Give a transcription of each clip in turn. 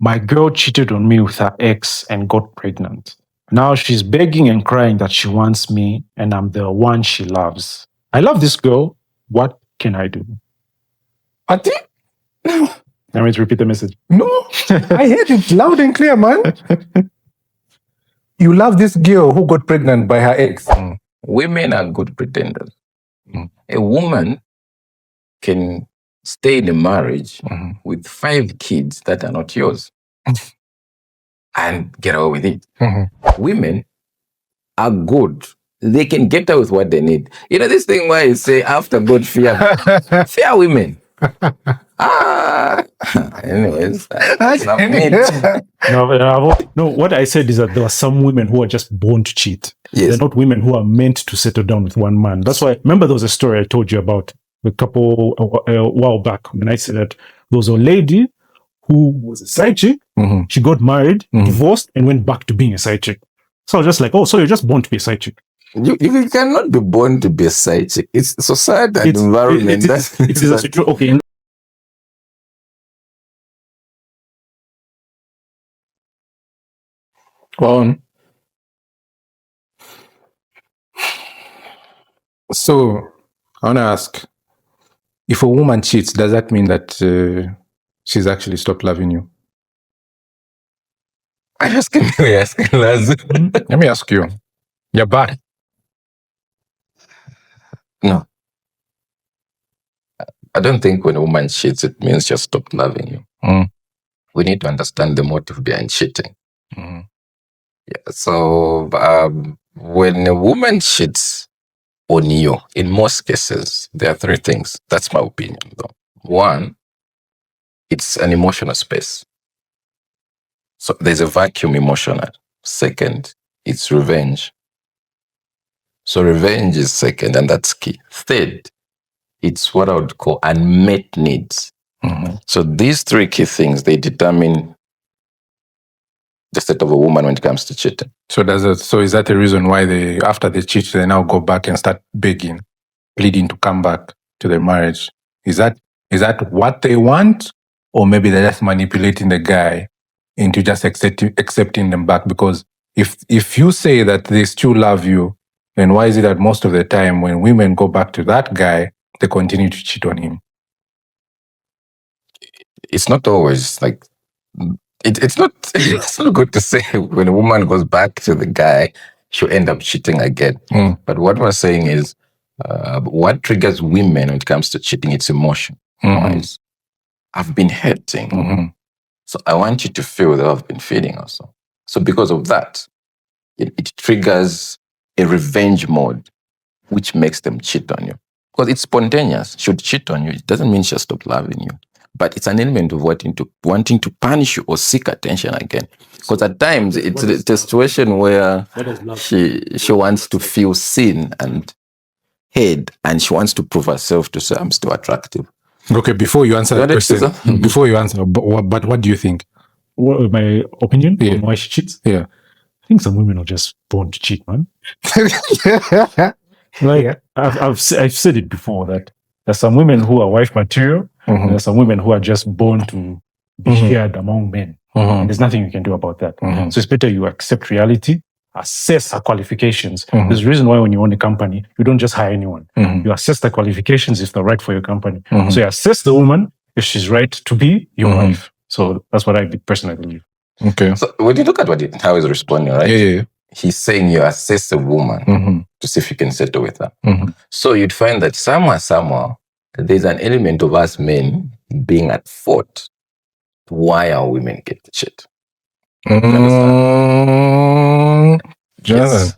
My girl cheated on me with her ex and got pregnant. Now she's begging and crying that she wants me and I'm the one she loves. I love this girl. What can I do? I think. I want to repeat the message. No, I heard it loud and clear, man. You love this girl who got pregnant by her ex. Women are good pretenders. A woman can stay in a marriage with 5 kids that are not yours and get away with it. Women are good. They can get away with what they need. You know this thing where you say, after God, fear women. Anyways, that's not me. No, what I said is that there are some women who are just born to cheat. Yes. They're not women who are meant to settle down with one man. That's why, remember there was a story I told you about a while back when I said that there was a lady who was a side chick. She got married, divorced, and went back to being a side chick. So I was just like, oh, so you're just born to be a side chick. You cannot be born to be a side chick. It's society and environment. Okay. Well, so I want to ask, if a woman cheats, does that mean that she's actually stopped loving you? I'm asking you, Let me ask you. You're back. No. I don't think when a woman cheats, it means she stopped loving you. We need to understand the motive behind cheating. Yeah, so when a woman cheats on you, in most cases, there are 3 things. That's my opinion, though. 1, it's an emotional space. So there's a vacuum emotional. 2nd, it's revenge. So revenge is 2nd, and that's key. 3rd, it's what I would call unmet needs. So these 3 key things, they determine the state of a woman when it comes to cheating. So is that the reason why after they cheat, they now go back and start begging, pleading to come back to their marriage? Is that what they want? Or maybe they're just manipulating the guy into just accepting them back? Because if you say that they still love you, then why is it that most of the time when women go back to that guy, they continue to cheat on him? It's not always like... It's not good to say when a woman goes back to the guy, she'll end up cheating again. But what we're saying is, what triggers women when it comes to cheating, it's emotion. I've been hurting. So I want you to feel that I've been feeling also. So because of that, it triggers a revenge mode, which makes them cheat on you. Because it's spontaneous. She'll cheat on you. It doesn't mean she'll stop loving you. But it's an element of wanting to punish you or seek attention again. Because at times it's a situation where she wants to feel seen and heard, and she wants to prove herself to say, I'm still attractive. Okay, before you answer that question, but what do you think? What, my opinion on why she cheats? Yeah. I think some women are just born to cheat, man. I've said it before that there's some women who are wife material. There's some women who are just born to be shared among men. And there's nothing you can do about that. So it's better you accept reality, assess her qualifications. There's a reason why when you own a company, you don't just hire anyone. You assess the qualifications if they're right for your company. So you assess the woman if she's right to be your wife. So that's what I personally believe. Okay. So when you look at how he's responding, right? Yeah. He's saying you assess a woman to see if you can settle with her. So you'd find that somehow, there's an element of us men being at fault. Why our women get the shit? Jonathan. Yes.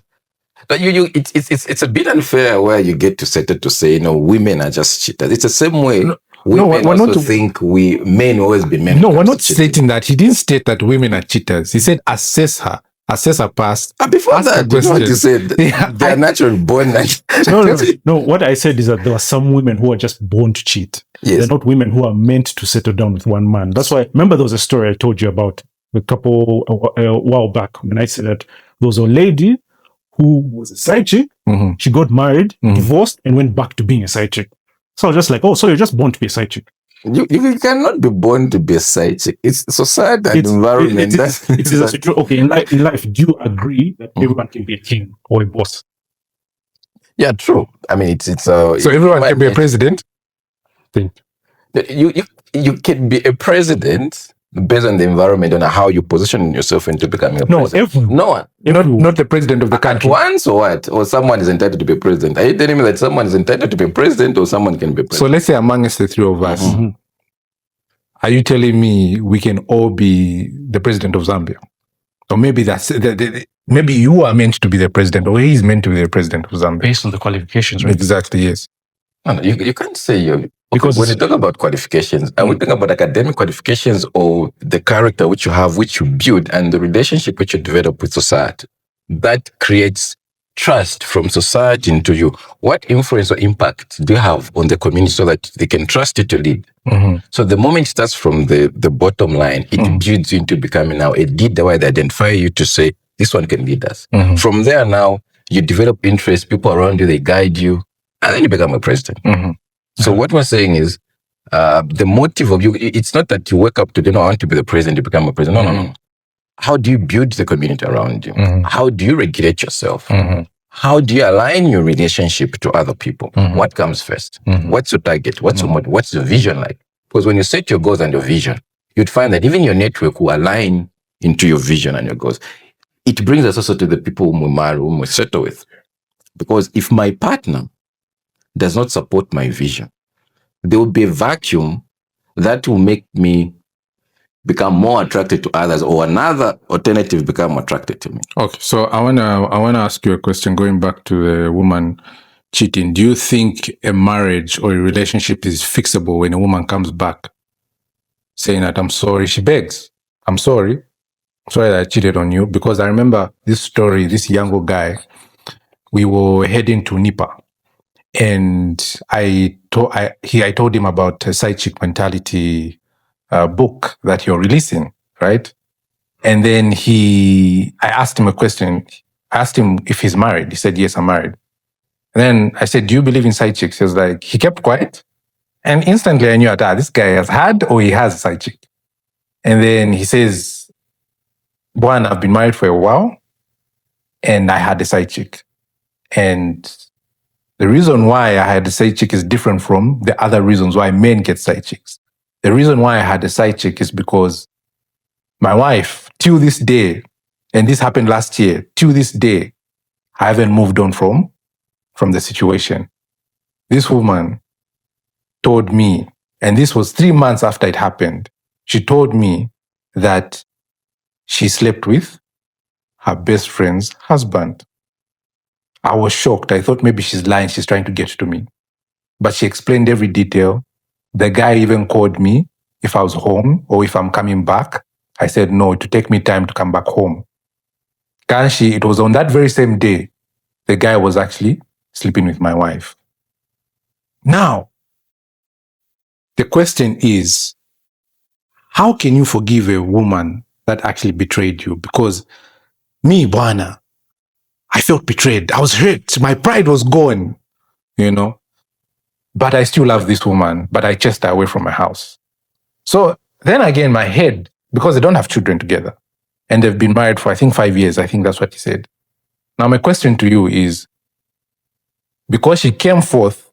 But it's a bit unfair where you get to settle to say, women are just cheaters. It's the same way women think men always be men. No, we're not stating that. He didn't state that women are cheaters. He said assess her past. Before that, you know what you said? They're natural born. No, what I said is that there are some women who are just born to cheat. Yes. They're not women who are meant to settle down with one man. That's why, remember there was a story I told you about a while back when I said that there was a lady who was a side chick. She got married, divorced, and went back to being a side chick. So I was just like, oh, so you're just born to be a side chick. You cannot be born to be a side chick. It's society and environment. Okay, in life, do you agree that everyone can be a king or a boss? Yeah, true. I mean, so everyone can be a president. You can be a president based on the environment and how you position yourself into becoming a president. No one. Not the president of the country. At once or what? Or someone is entitled to be president. Are you telling me that someone is entitled to be president or someone can be president? So let's say amongst the three of us, are you telling me we can all be the president of Zambia? Or maybe maybe you are meant to be the president, or he's meant to be the president of Zambia. Based on the qualifications, right? Exactly, yes. No, you can't say you're... Because when you talk about qualifications, are we talking about academic qualifications or the character which you have, which you build, and the relationship which you develop with society? That creates trust from society into you. What influence or impact do you have on the community so that they can trust you to lead? So the moment it starts from the bottom line, it builds you into becoming now a leader where they identify you to say, this one can lead us. From there now, you develop interest, people around you, they guide you, and then you become a president. So what we're saying is, the motive of you, it's not that you wake up today, no, I want to be the president, you become a president. No. How do you build the community around you? How do you regulate yourself? How do you align your relationship to other people? What comes first? What's your target? What's your motive? What's your vision like? Because when you set your goals and your vision, you'd find that even your network will align into your vision and your goals. It brings us also to the people whom we marry, whom we settle with. Because if my partner does not support my vision, there will be a vacuum that will make me become more attracted to others, or another alternative become attracted to me. Okay, so I wanna ask you a question. Going back to the woman cheating, do you think a marriage or a relationship is fixable when a woman comes back saying that I'm sorry? She begs, I'm sorry that I cheated on you. Because I remember this story, this Yango guy, we were heading to Nipa, and I told him about a side chick mentality book that you're releasing, right? And then I asked him a question. I asked him if he's married. He said, yes, I'm married. And then I said, do you believe in side chicks? He was like, he kept quiet. And instantly I knew that this guy has had or he has a side chick. And then he says, Bwana, I've been married for a while and I had a side chick. And the reason why I had a side chick is different from the other reasons why men get side chicks. The reason why I had a side chick is because my wife, till this day, and this happened last year, till this day, I haven't moved on from the situation. This woman told me, and this was 3 months after it happened, she told me that she slept with her best friend's husband. I was shocked. I thought maybe she's lying, she's trying to get to me. But she explained every detail. The guy even called me if I was home or if I'm coming back. I said no, to take me time to come back home. It was on that very same day, the guy was actually sleeping with my wife. Now, the question is, how can you forgive a woman that actually betrayed you? Because me, Bwana, I felt betrayed. I was hurt. My pride was gone, But I still love this woman, but I chased her away from my house. So then again, my head, because they don't have children together, and they've been married for, I think, 5 years. I think that's what he said. Now, my question to you is, because she came forth,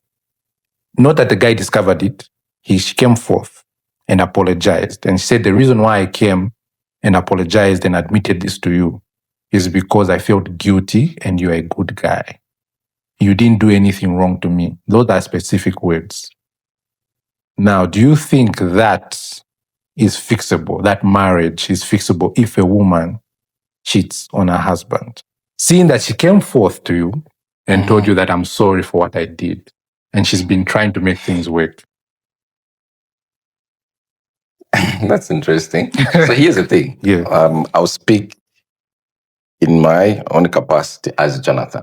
not that the guy discovered it, she came forth and apologized. And she said, the reason why I came and apologized and admitted this to you is because I felt guilty and you're a good guy. You didn't do anything wrong to me. Those are specific words. Now, do you think that is fixable, that marriage is fixable if a woman cheats on her husband? Seeing that she came forth to you and told you that I'm sorry for what I did, and she's been trying to make things work. That's interesting. So here's the thing. Yeah. I'll speak in my own capacity as Jonathan.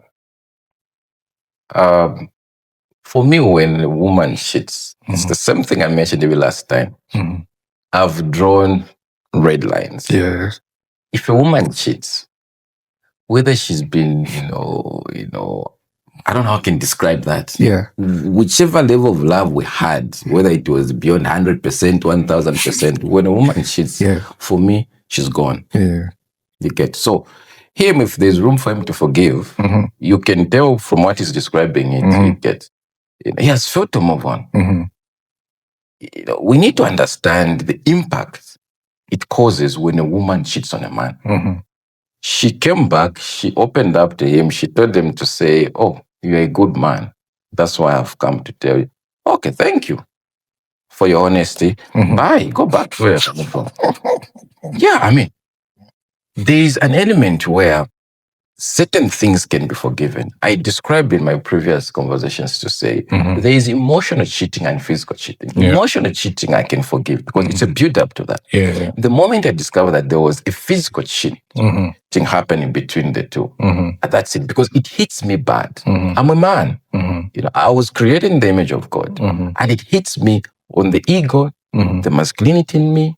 For me, when a woman cheats, it's the same thing I mentioned maybe last time. I've drawn red lines. Yes. If a woman cheats, whether she's been, I don't know how I can describe that. Yeah. Whichever level of love we had, whether it was beyond 100%, 1000%, when a woman cheats, for me, she's gone. Yeah. You get? So, him, if there's room for him to forgive, you can tell from what he's describing it, you get. He has failed to move on. We need to understand the impact it causes when a woman cheats on a man. She came back, she opened up to him, she told him to say, oh, you're a good man. That's why I've come to tell you. Okay, thank you for your honesty. Bye, go back to where you're coming from. Yeah, I mean, there's an element where certain things can be forgiven. I described in my previous conversations to say there is emotional cheating and physical cheating. Emotional cheating I can forgive because it's a build-up to that. The moment I discovered that there was a physical cheating happening between the two, that's it, because it hits me bad. I'm a man. I was created in the image of God, and it hits me on the ego, the masculinity in me.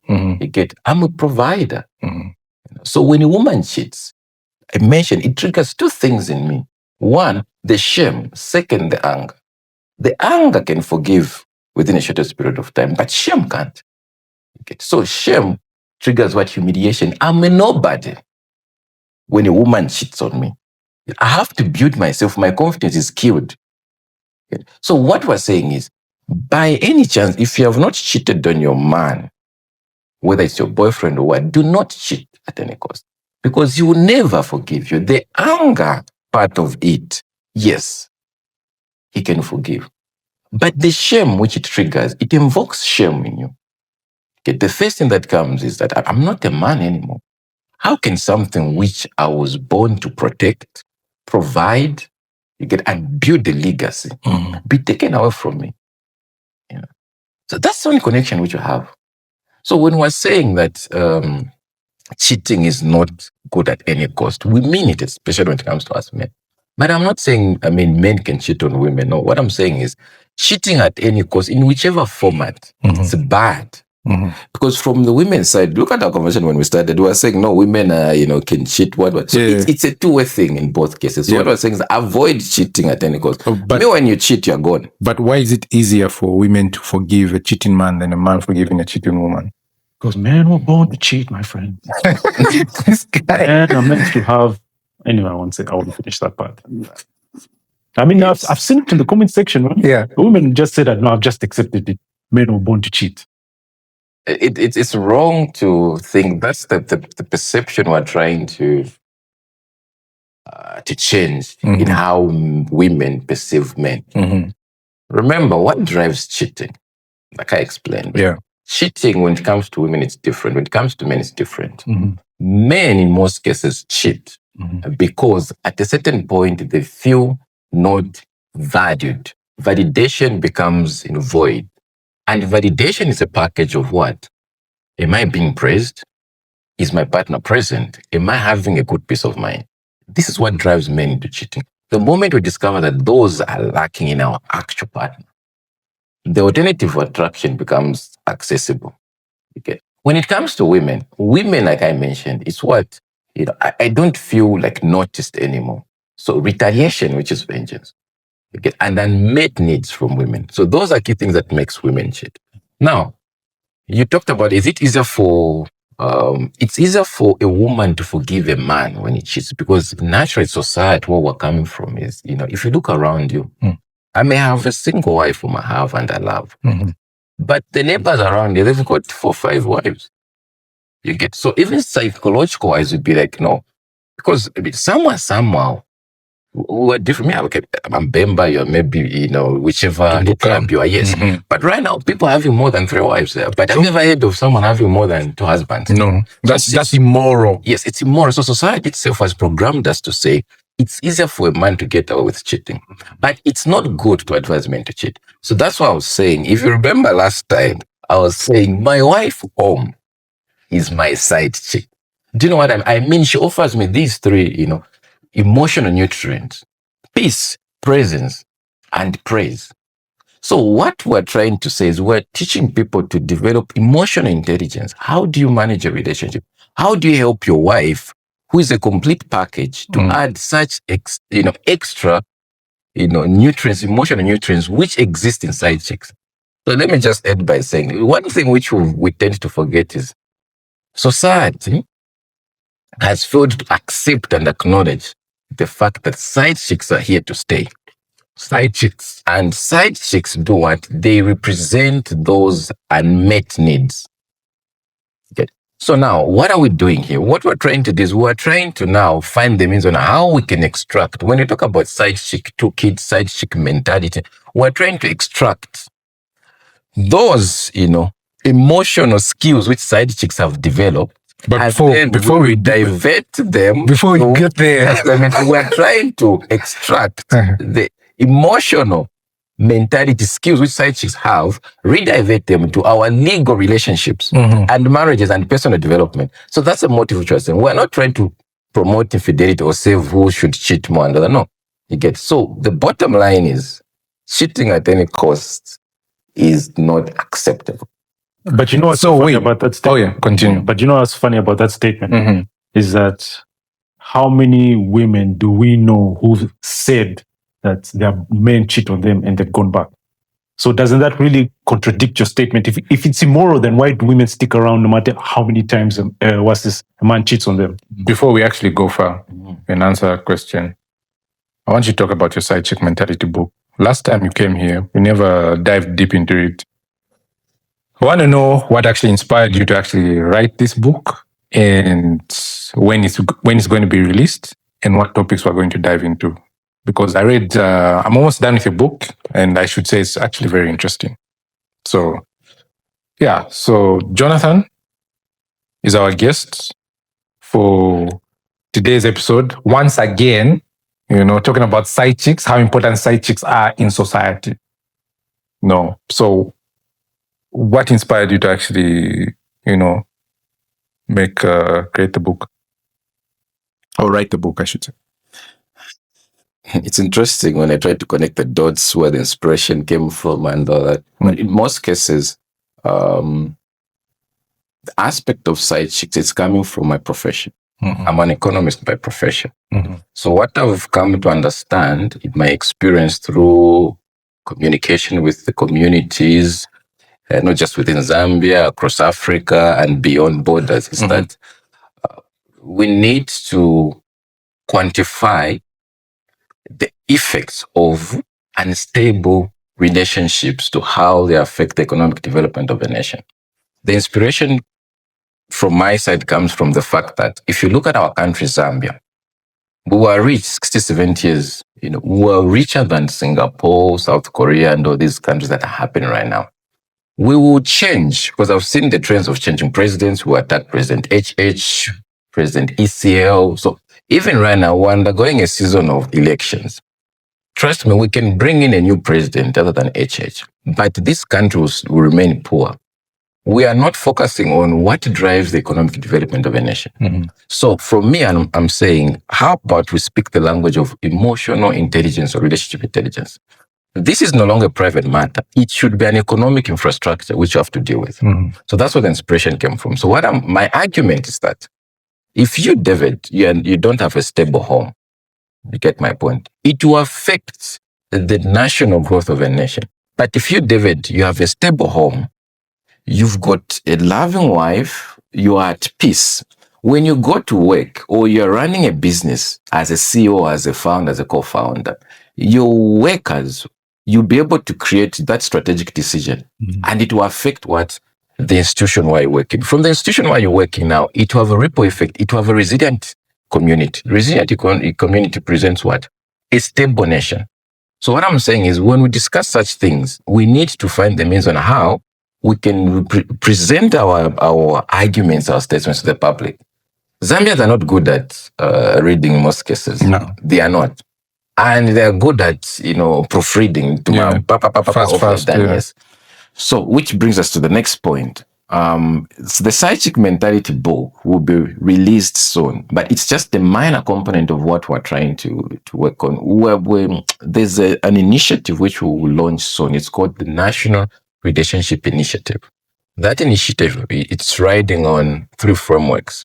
I'm a provider. So when a woman cheats, I mentioned it triggers two things in me. One, the shame. Second, the anger. The anger can forgive within a shortest period of time, but shame can't. So shame triggers what? Humiliation. I'm a nobody when a woman cheats on me. I have to build myself. My confidence is killed. So what we're saying is, by any chance, if you have not cheated on your man, whether it's your boyfriend or what, do not cheat at any cost. Because he will never forgive you. The anger part of it, yes, he can forgive. But the shame which it triggers, it invokes shame in you. The first thing that comes is that I'm not a man anymore. How can something which I was born to protect, provide, and build a legacy be taken away from me? So that's the only connection which you have. So when we're saying that cheating is not good at any cost, we mean it, especially when it comes to us men. But I'm not saying, men can cheat on women. No, what I'm saying is cheating at any cost, in whichever format, it's bad. Because from the women's side, look at our conversation when we started, we were saying, no, women can cheat. So it's a two-way thing in both cases. So what we're saying is avoid cheating at any cost. But when you cheat, you're gone. But why is it easier for women to forgive a cheating man than a man forgiving a cheating woman? Because men were born to cheat, my friend. This guy. Men are meant to have... Anyway, I won't finish that part. I've seen it in the comment section. Right? Yeah. Women just said that, no, I've just accepted it. Men were born to cheat. It's wrong to think that's the perception we're trying to change in how women perceive men. Remember, what drives cheating? Like I explained. Cheating, when it comes to women, it's different. When it comes to men, it's different. Men, in most cases, cheat because at a certain point, they feel not valued. Validation becomes void. And validation is a package of what? Am I being praised? Is my partner present? Am I having a good peace of mind? This is what drives men into cheating. The moment we discover that those are lacking in our actual partner, the alternative attraction becomes accessible. When it comes to women, like I mentioned, it's what, I don't feel like noticed anymore. So retaliation, which is vengeance, and unmet needs from women. So those are key things that makes women cheat. Now, you talked about, is it easier for, it's easier for a woman to forgive a man when he cheats, because naturally society, where we're coming from is, if you look around you, I may have a single wife whom I have and I love. But the neighbors around you, they've got 4 or 5 wives. So even psychological wise, would be like, no, because somehow, we're different. I'm Bemba, you're maybe, whichever club you are, yes. But right now, people are having more than 3 wives there. But have you ever heard of someone having more than 2 husbands? No, that's immoral. Yes, it's immoral. So society itself has programmed us to say, it's easier for a man to get away with cheating. But it's not good to advise men to cheat. So that's what I was saying. If you remember last time, I was saying, my wife home is my side chick. Do you know what I mean? She offers me these 3, emotional nutrients: peace, presence, and praise. So what we're trying to say is we're teaching people to develop emotional intelligence. How do you manage a relationship? How do you help your wife, who is a complete package, to add such extra nutrients, emotional nutrients, which exist in side chicks. So let me just end by saying one thing which we tend to forget is society has failed to accept and acknowledge the fact that side chicks are here to stay. Side chicks. And side chicks do what? They represent those unmet needs. Okay. So now, what are we doing here? What we're trying to do is we're trying to now find the means on how we can extract. When you talk about side chick, toolkit, side chick mentality, we're trying to extract those, emotional skills which side chicks have developed. But before we divert them, before we get there, we're trying to extract the emotional mentality skills which side chicks have, redivert them to our legal relationships and marriages and personal development. So that's the motive which we're saying. We're not trying to promote infidelity or say who should cheat more and other. No. You get. So the bottom line is cheating at any cost is not acceptable. But you know what's funny about that statement? Oh yeah, continue. But you know what's funny about that statement is that how many women do we know who said that their men cheat on them and they've gone back? So doesn't that really contradict your statement? If it's immoral, then why do women stick around no matter how many times a man cheats on them? Before we actually go far and answer that question, I want you to talk about your side chick mentality book. Last time you came here, we never dived deep into it. I want to know what actually inspired you to actually write this book and when it's going to be released and what topics we're going to dive into. Because I read, I'm almost done with your book and I should say it's actually very interesting. So, yeah. So Jonathan is our guest for today's episode. Once again, talking about side chicks, how important side chicks are in society. No. So what inspired you to actually, create the book? Or write the book, I should say. It's interesting when I try to connect the dots where the inspiration came from and all that. But in most cases, the aspect of side chicks is coming from my profession. I'm an economist by profession. So what I've come to understand in my experience through communication with the communities, not just within Zambia, across Africa and beyond borders, is that we need to quantify the effects of unstable relationships to how they affect the economic development of a nation. The inspiration from my side comes from the fact that if you look at our country, Zambia, we were rich 60, 70 years. We were richer than Singapore, South Korea, and all these countries that are happening right now. We will change, because I've seen the trends of changing presidents who attack President HH, President ECL. So even right now, we're undergoing a season of elections. Trust me, we can bring in a new president other than HH, but these countries will remain poor. We are not focusing on what drives the economic development of a nation. So from me, I'm saying, how about we speak the language of emotional intelligence or relationship intelligence? This is no longer a private matter. It should be an economic infrastructure which you have to deal with. So that's where the inspiration came from. So my argument is that if you, David, you don't have a stable home, you get my point, it will affect the national growth of a nation. But if you, David, you have a stable home, you've got a loving wife, you are at peace. When you go to work or you're running a business as a CEO, as a founder, as a co-founder, your workers, you'll be able to create that strategic decision and it will affect what? The institution where you're working. From the institution where you're working now, it will have a ripple effect. It will have a resilient community. Resilient community presents what? A stable nation. So what I'm saying is when we discuss such things, we need to find the means on how we can present our arguments, our statements to the public. Zambians are not good at reading in most cases. No. They are not. And they're good at, proofreading. Fast, yes. So, which brings us to the next point. The side chick mentality book will be released soon, but it's just a minor component of what we're trying to work on. There's an initiative which we will launch soon. It's called the National Relationship Initiative. That initiative, it's riding on 3 frameworks.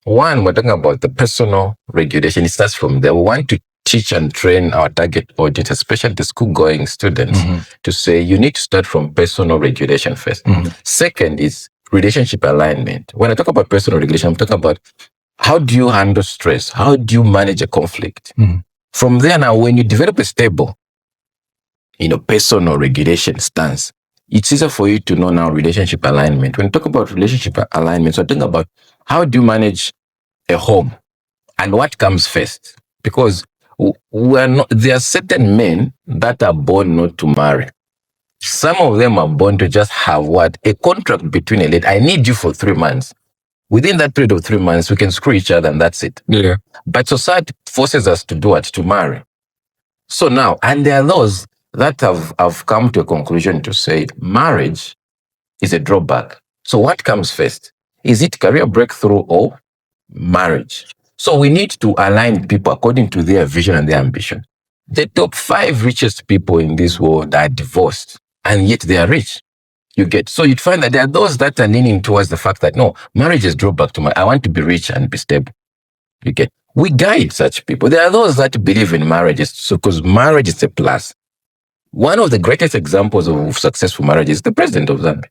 One, we're talking about the personal regulation. It starts from there. We want to teach and train our target audience, especially the school-going students, to say you need to start from personal regulation first. Second is relationship alignment. When I talk about personal regulation, I'm talking about how do you handle stress? How do you manage a conflict? From there now, when you develop a stable, personal regulation stance, it's easier for you to know now relationship alignment. When you talk about relationship alignment, so I think about how do you manage a home and what comes first? Because there are certain men that are born not to marry. Some of them are born to just have a contract between a lady. I need you for 3 months. Within that period of 3 months, we can screw each other and that's it. Yeah. But society forces us to do what? To marry. So now, and there are those that have come to a conclusion to say marriage is a drawback. So what comes first? Is it career breakthrough or marriage? So we need to align people according to their vision and their ambition. The top 5 richest people in this world are divorced, and yet they are rich. So you'd find that there are those that are leaning towards the fact that no, marriage is drawback to I want to be rich and be stable. We guide such people. There are those that believe in marriages, because marriage is a plus. One of the greatest examples of successful marriage is the president of Zambia.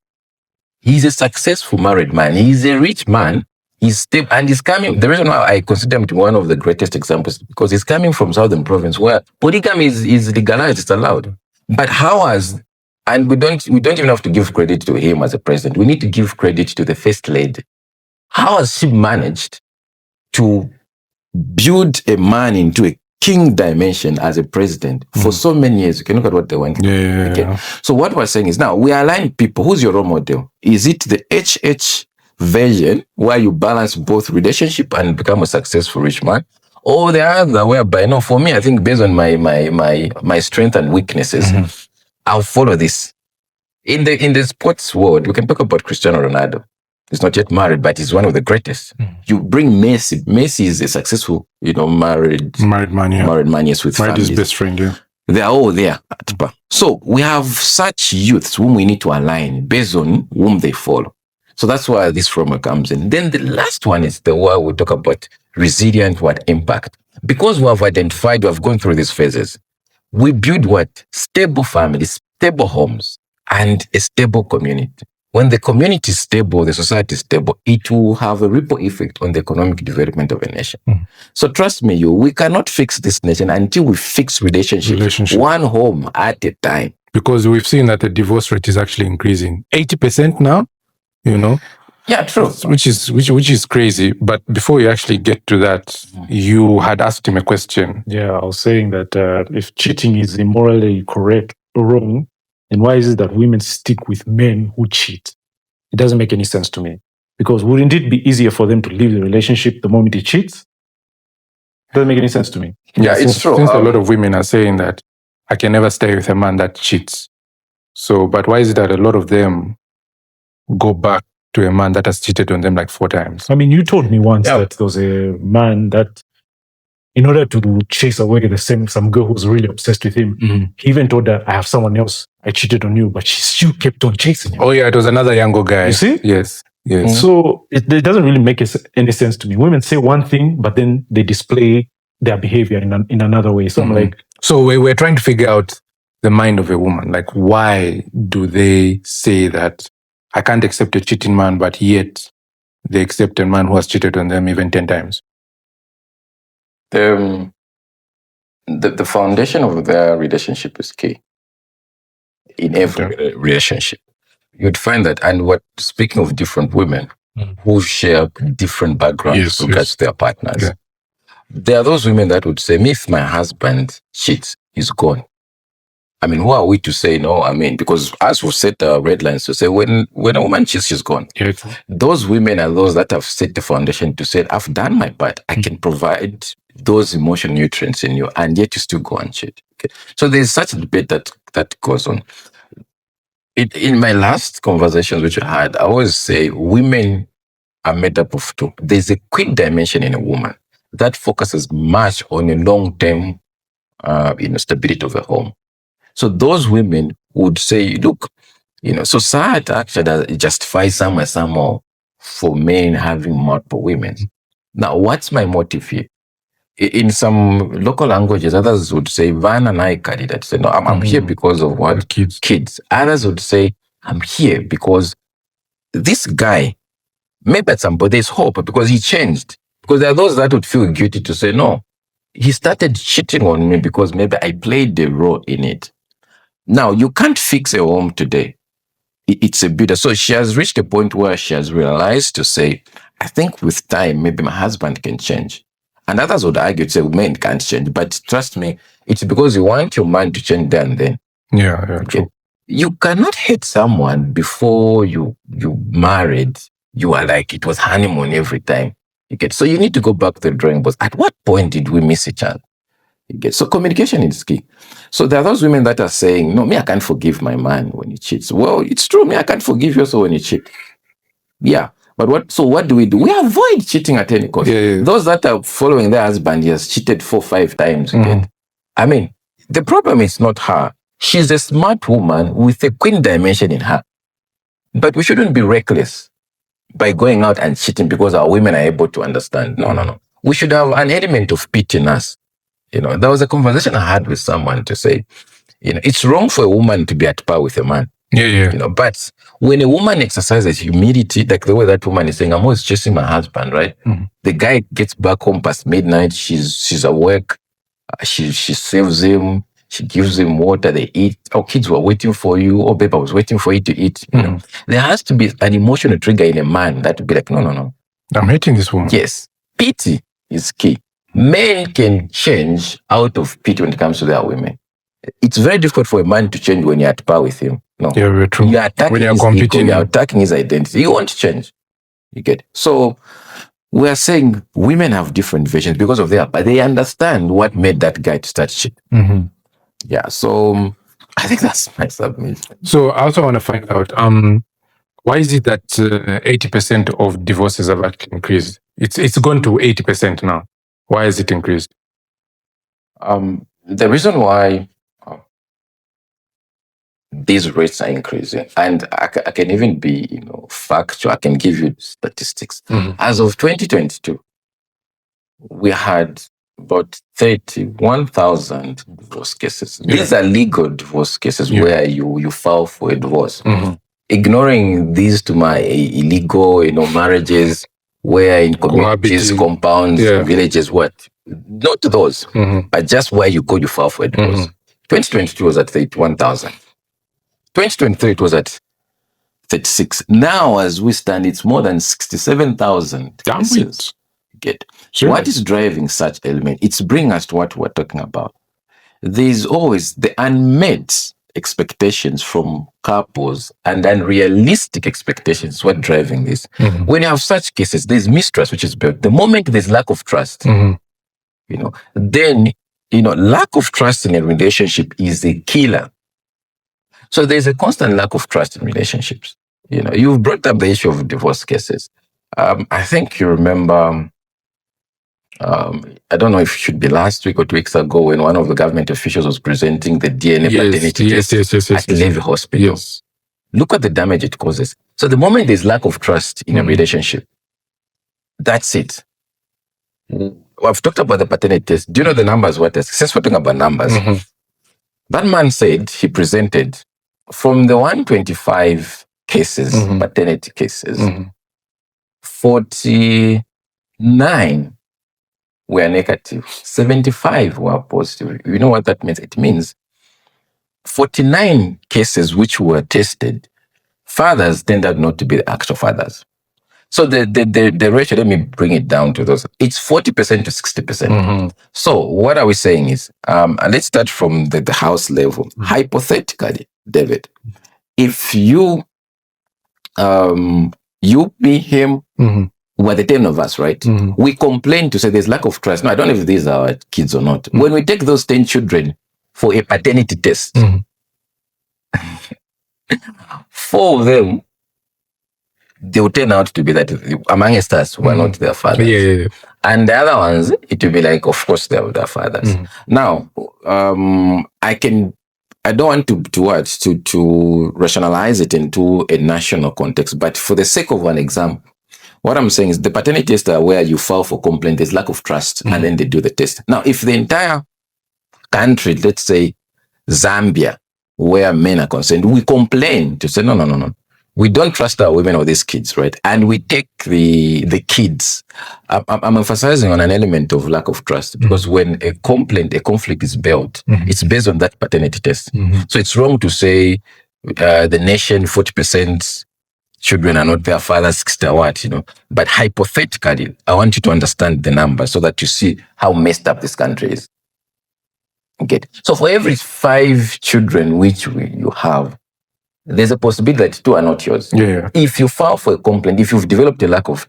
He's a successful married man. He's a rich man. He's stable, and he's coming. The reason why I consider him to be one of the greatest examples is because he's coming from Southern Province where polygamy is legalized, it's allowed. But and we don't even have to give credit to him as a president. We need to give credit to the first lady. How has she managed to build a man into a king dimension as a president for so many years? You can look at what they went through. Yeah. So what we're saying is now we align people. Who's your role model? Is it the HH version where you balance both relationship and become a successful rich man? Or the other whereby, no, for me, I think based on my strength and weaknesses, I'll follow this. In the sports world, we can talk about Cristiano Ronaldo. He's not yet married, but he's one of the greatest. You bring Messi. Messi is a successful, married man, yeah. Married man, yes, with married families. His best friend, yeah. They are all there. So we have such youths whom we need to align based on whom they follow. So that's why this framework comes in. Then the last one is the one we talk about resilient impact. Because we have identified, we have gone through these phases. We build stable families, stable homes, and a stable community. When the community is stable, the society is stable, it will have a ripple effect on the economic development of a nation. So trust me, we cannot fix this nation until we fix relationships, one home at a time. Because we've seen that the divorce rate is actually increasing. 80% now, Yeah, true. Which is crazy. But before you actually get to that, you had asked him a question. Yeah, I was saying that if cheating is immorally correct or wrong, then why is it that women stick with men who cheat? It doesn't make any sense to me. Because wouldn't it be easier for them to leave the relationship the moment he cheats? It doesn't make any sense to me. Yeah, it's true. Since a lot of women are saying that I can never stay with a man that cheats. So, but why is it that a lot of them go back to a man that has cheated on them like 4 times? I mean, you told me once that there was a man that, in order to chase away some girl who's really obsessed with him, he even told her, I have someone else, I cheated on you, but she still kept on chasing him. Oh yeah, it was another Yango guy. You see? Yes. So it doesn't really make any sense to me. Women say one thing, but then they display their behavior in another way. So I'm like... So we're trying to figure out the mind of a woman. Like, why do they say that I can't accept a cheating man, but yet they accept a man who has cheated on them even 10 times? The foundation of their relationship is key. In every relationship, you'd find that. And speaking of different women who share different backgrounds with regards to their partners, there are those women that would say, if my husband cheats, he's gone. I mean, who are we to say no? I mean, because as we've set red lines to say, when a woman cheats, she's gone. Yeah. Those women are those that have set the foundation to say, I've done my part. I can provide those emotional nutrients in you, and yet you still go and cheat. Okay? So there's such a debate that goes on. In my last conversations which I had, I always say women are made up of 2. There's a quick dimension in a woman that focuses much on a long-term stability of a home. So those women would say, look, society actually justifies somewhere for men having multiple women. Now, what's my motive here? in some local languages, others would say, Vana Nai Kadida. Say, no, I'm here because of what? Kids. Others would say, I'm here because this guy, maybe at some point there's hope because he changed. Because there are those that would feel guilty to say, no, he started cheating on me because maybe I played the role in it. Now, you can't fix a home today. It's a builder. So she has reached a point where she has realized to say, I think with time, maybe my husband can change. And others would argue to say, men can't change. But trust me, it's because you want your man to change there and then. Yeah, Okay. true. You cannot hate someone before you married. You are like, it was honeymoon every time. So you need to go back to the drawing board. At what point did we miss each other? So communication is key. So there are those women that are saying, no, me, I can't forgive my man when he cheats. Well, it's true. Me, I can't forgive you also when you cheat. Yeah. But what do? We avoid cheating at any cost. Yeah. Those that are following their husband, he has cheated 4-5 times. I mean, the problem is not her. She's a smart woman with a queen dimension in her. But we shouldn't be reckless by going out and cheating because our women are able to understand. No. We should have an element of pity in us. There was a conversation I had with someone to say, it's wrong for a woman to be at par with a man. Yeah. But when a woman exercises humility, like the way that woman is saying, I'm always chasing my husband, right? The guy gets back home past midnight. She's at work. She saves him. She gives him water. They eat. Oh, kids were waiting for you. Oh, babe, I was waiting for you to eat. There has to be an emotional trigger in a man that would be like, no. I'm hating this woman. Yes. Pity is key. Men can change out of pity when it comes to their women. It's very difficult for a man to change when you're at par with him. No. Yeah, very true. You're attacking when you're his competing, ego, you're attacking his identity. You won't change. You get it? So we're saying women have different visions because of but they understand what made that guy to start shit. Yeah. So I think that's my submission. So I also want to find out, why is it that 80% of divorces have actually increased? It's gone to 80% now. Why has it increased? The reason why these rates are increasing, and I can even be, factual. I can give you statistics. As of 2022, we had about 31,000 divorce cases. These are legal divorce cases where you file for a divorce. Ignoring these to my illegal, marriages where in communities, compounds, villages, not those, but just where you go, you file for a divorce. 2022 was at 31,000. 2023 it was at 36. Now, as we stand, it's more than 67,000 cases. What is driving such element? It's bringing us to what we're talking about. There's always the unmet expectations from couples and unrealistic expectations. What driving this? When you have such cases, there's mistrust, which is built. The moment there's lack of trust, then lack of trust in a relationship is a killer. So there's a constant lack of trust in relationships. You've brought up the issue of divorce cases. I think you remember, I don't know if it should be last week or 2 weeks ago, when one of the government officials was presenting the DNA paternity test at Levy Hospital. Yes. Look at the damage it causes. So the moment there's lack of trust in a relationship, that's it. I've talked about the paternity test. Do you know the numbers? Since we're talking about numbers, that man said he presented from the 125 cases, paternity cases, 49 were negative, 75 were positive. You know what that means? It means 49 cases which were tested, fathers turned out not to be the actual fathers. So the ratio, let me bring it down to those. It's 40% to 60%. So what are we saying is, let's start from the house level. Hypothetically, David, if you, me, him, we're the 10 of us, right? We complain to say there's lack of trust. No, I don't know if these are our kids or not. When we take those 10 children for a paternity test, 4 of them, they will turn out to be that amongst us who are not their fathers. Yeah. And the other ones, it will be like, of course, they are their fathers. Now, I don't want to rationalize it into a national context, but for the sake of one example, What I'm saying is the paternity tests are where you file for complaint, there's lack of trust, and then they do the test. Now, if the entire country, let's say Zambia, where men are concerned, we complain to say, no. We don't trust our women or these kids, right? And we take the kids. I'm emphasizing on an element of lack of trust because when a conflict is built, it's based on that paternity test. So it's wrong to say the nation, 40% children are not their father's 60 or what, But hypothetically, I want you to understand the number so that you see how messed up this country is. Okay. So for every 5 children which you have, there's a possibility that 2 are not yours. Yeah. If you file for a complaint, if you've developed a lack of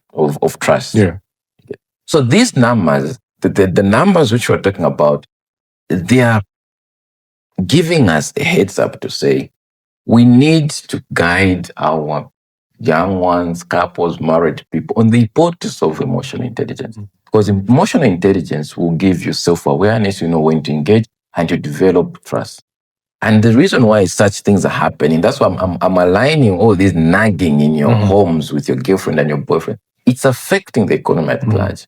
trust. Yeah. Okay. So these numbers, the numbers which we're talking about, they are giving us a heads up to say we need to guide our young ones, couples, married people on the importance of emotional intelligence. Because emotional intelligence will give you self-awareness, you know when to engage, and you develop trust. And the reason why such things are happening, that's why I'm aligning all this nagging in your homes with your girlfriend and your boyfriend. It's affecting the economy at large.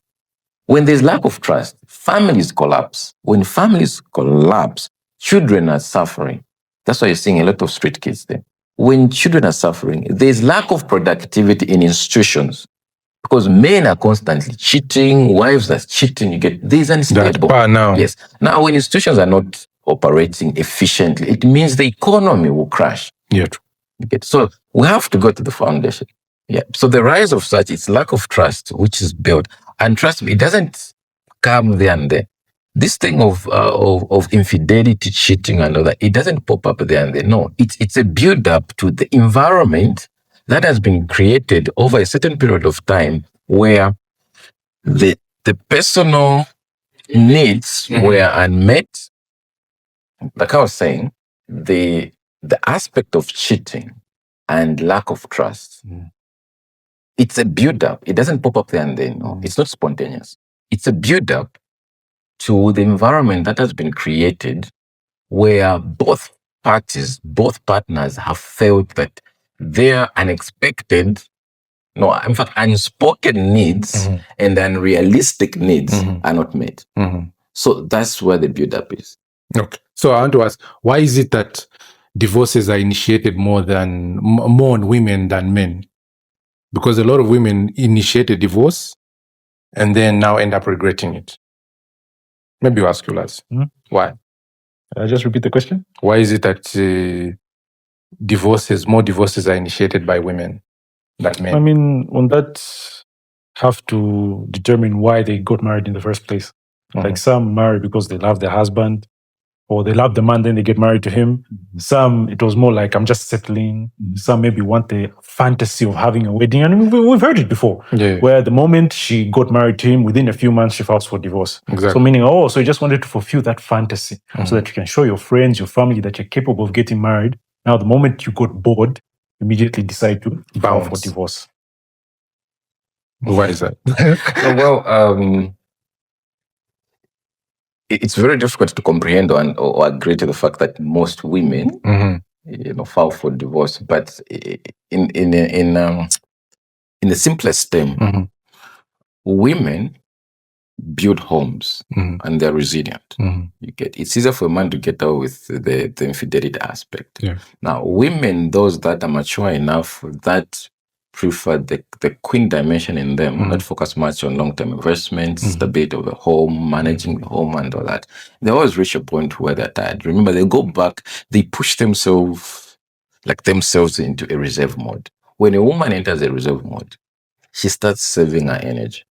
When there's lack of trust, families collapse. When families collapse, children are suffering. That's why you're seeing a lot of street kids there. When children are suffering, there's lack of productivity in institutions because men are constantly cheating, wives are cheating. There's unstable. Now. Yes. Now, when institutions are not operating efficiently, it means the economy will crash. Yeah. So we have to go to the foundation. Yeah. So the rise of such, it's lack of trust, which is built. And trust me, it doesn't come there and there. This thing of infidelity, cheating and all that, it doesn't pop up there and there. No, it's a build-up to the environment that has been created over a certain period of time where the personal needs were unmet. Like I was saying, the aspect of cheating and lack of trust, it's a build-up. It doesn't pop up there and then. No. It's not spontaneous. It's a build-up to the environment that has been created where both partners have felt that their unspoken needs and unrealistic needs are not met. So that's where the build-up is. Okay. So I want to ask, why is it that divorces are initiated more on women than men? Because a lot of women initiate a divorce and then now end up regretting it. Maybe you ask Laz. Why? I'll just repeat the question. Why is it that more divorces are initiated by women than men? I mean, on that, have to determine why they got married in the first place. Like some marry because they love their husband, or they love the man, then they get married to him. Some, it was more like, I'm just settling. Some maybe want the fantasy of having a wedding. And we've heard it before, where the moment she got married to him, within a few months, she files for divorce. Exactly. So meaning, so you just wanted to fulfill that fantasy so that you can show your friends, your family that you're capable of getting married. Now, the moment you got bored, immediately decide to file for divorce. Why is that? It's very difficult to comprehend or agree to the fact that most women, file for divorce. But in the simplest term, women build homes and they're resilient. It's easier for a man to get out with the infidelity aspect. Yeah. Now, women, those that are mature enough, that prefer the queen dimension in them, not focus much on long-term investments, stability of the home, managing the home and all that. They always reach a point where they're tired. Remember, they go back, they push themselves into a reserve mode. When a woman enters a reserve mode, she starts saving her energy.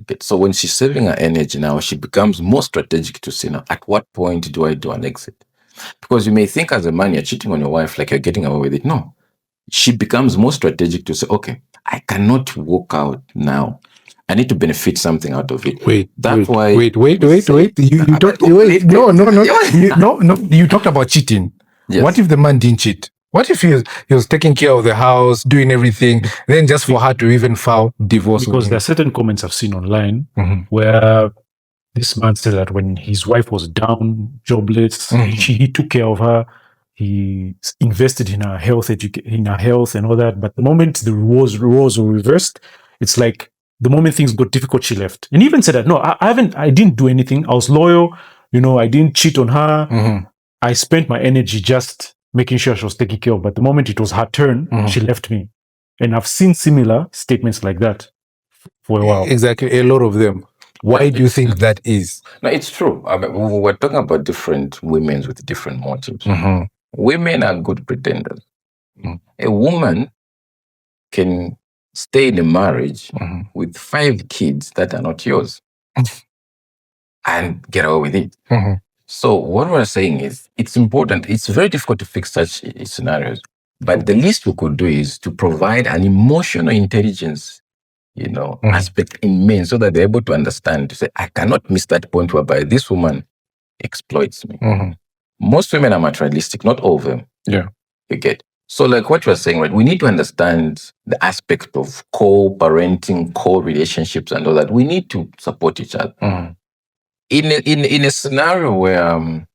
Okay. So when she's saving her energy now, she becomes more strategic to say, now, at what point do I do an exit? Because you may think as a man, you're cheating on your wife like you're getting away with it. No. She becomes more strategic to say, okay, I cannot walk out now. I need to benefit something out of it. Wait. No. You talked about cheating. Yes. What if the man didn't cheat? What if he was taking care of the house, doing everything, then just for her to even file divorce? Because there are certain comments I've seen online where this man said that when his wife was down, jobless, he took care of her. He invested in her health, and all that. But the moment the roles were reversed, it's like the moment things got difficult, she left. And he even said that, no, I didn't do anything. I was loyal. I didn't cheat on her. I spent my energy just making sure she was taken care of. But the moment it was her turn, she left me. And I've seen similar statements like that for a while. Exactly. A lot of them. Why do you think that is? No, it's true. I mean, we're talking about different women with different motives. Women are good pretenders. A woman can stay in a marriage with 5 kids that are not yours and get away with it. So what we're saying is, it's important. It's very difficult to fix such scenarios. But the least we could do is to provide an emotional intelligence, aspect in men, so that they're able to understand, to say, I cannot miss that point whereby this woman exploits me. Most women are materialistic, not all of them. Yeah. You get. So like what you're saying, right? We need to understand the aspect of co-parenting, co-relationships and all that. We need to support each other. In a scenario where,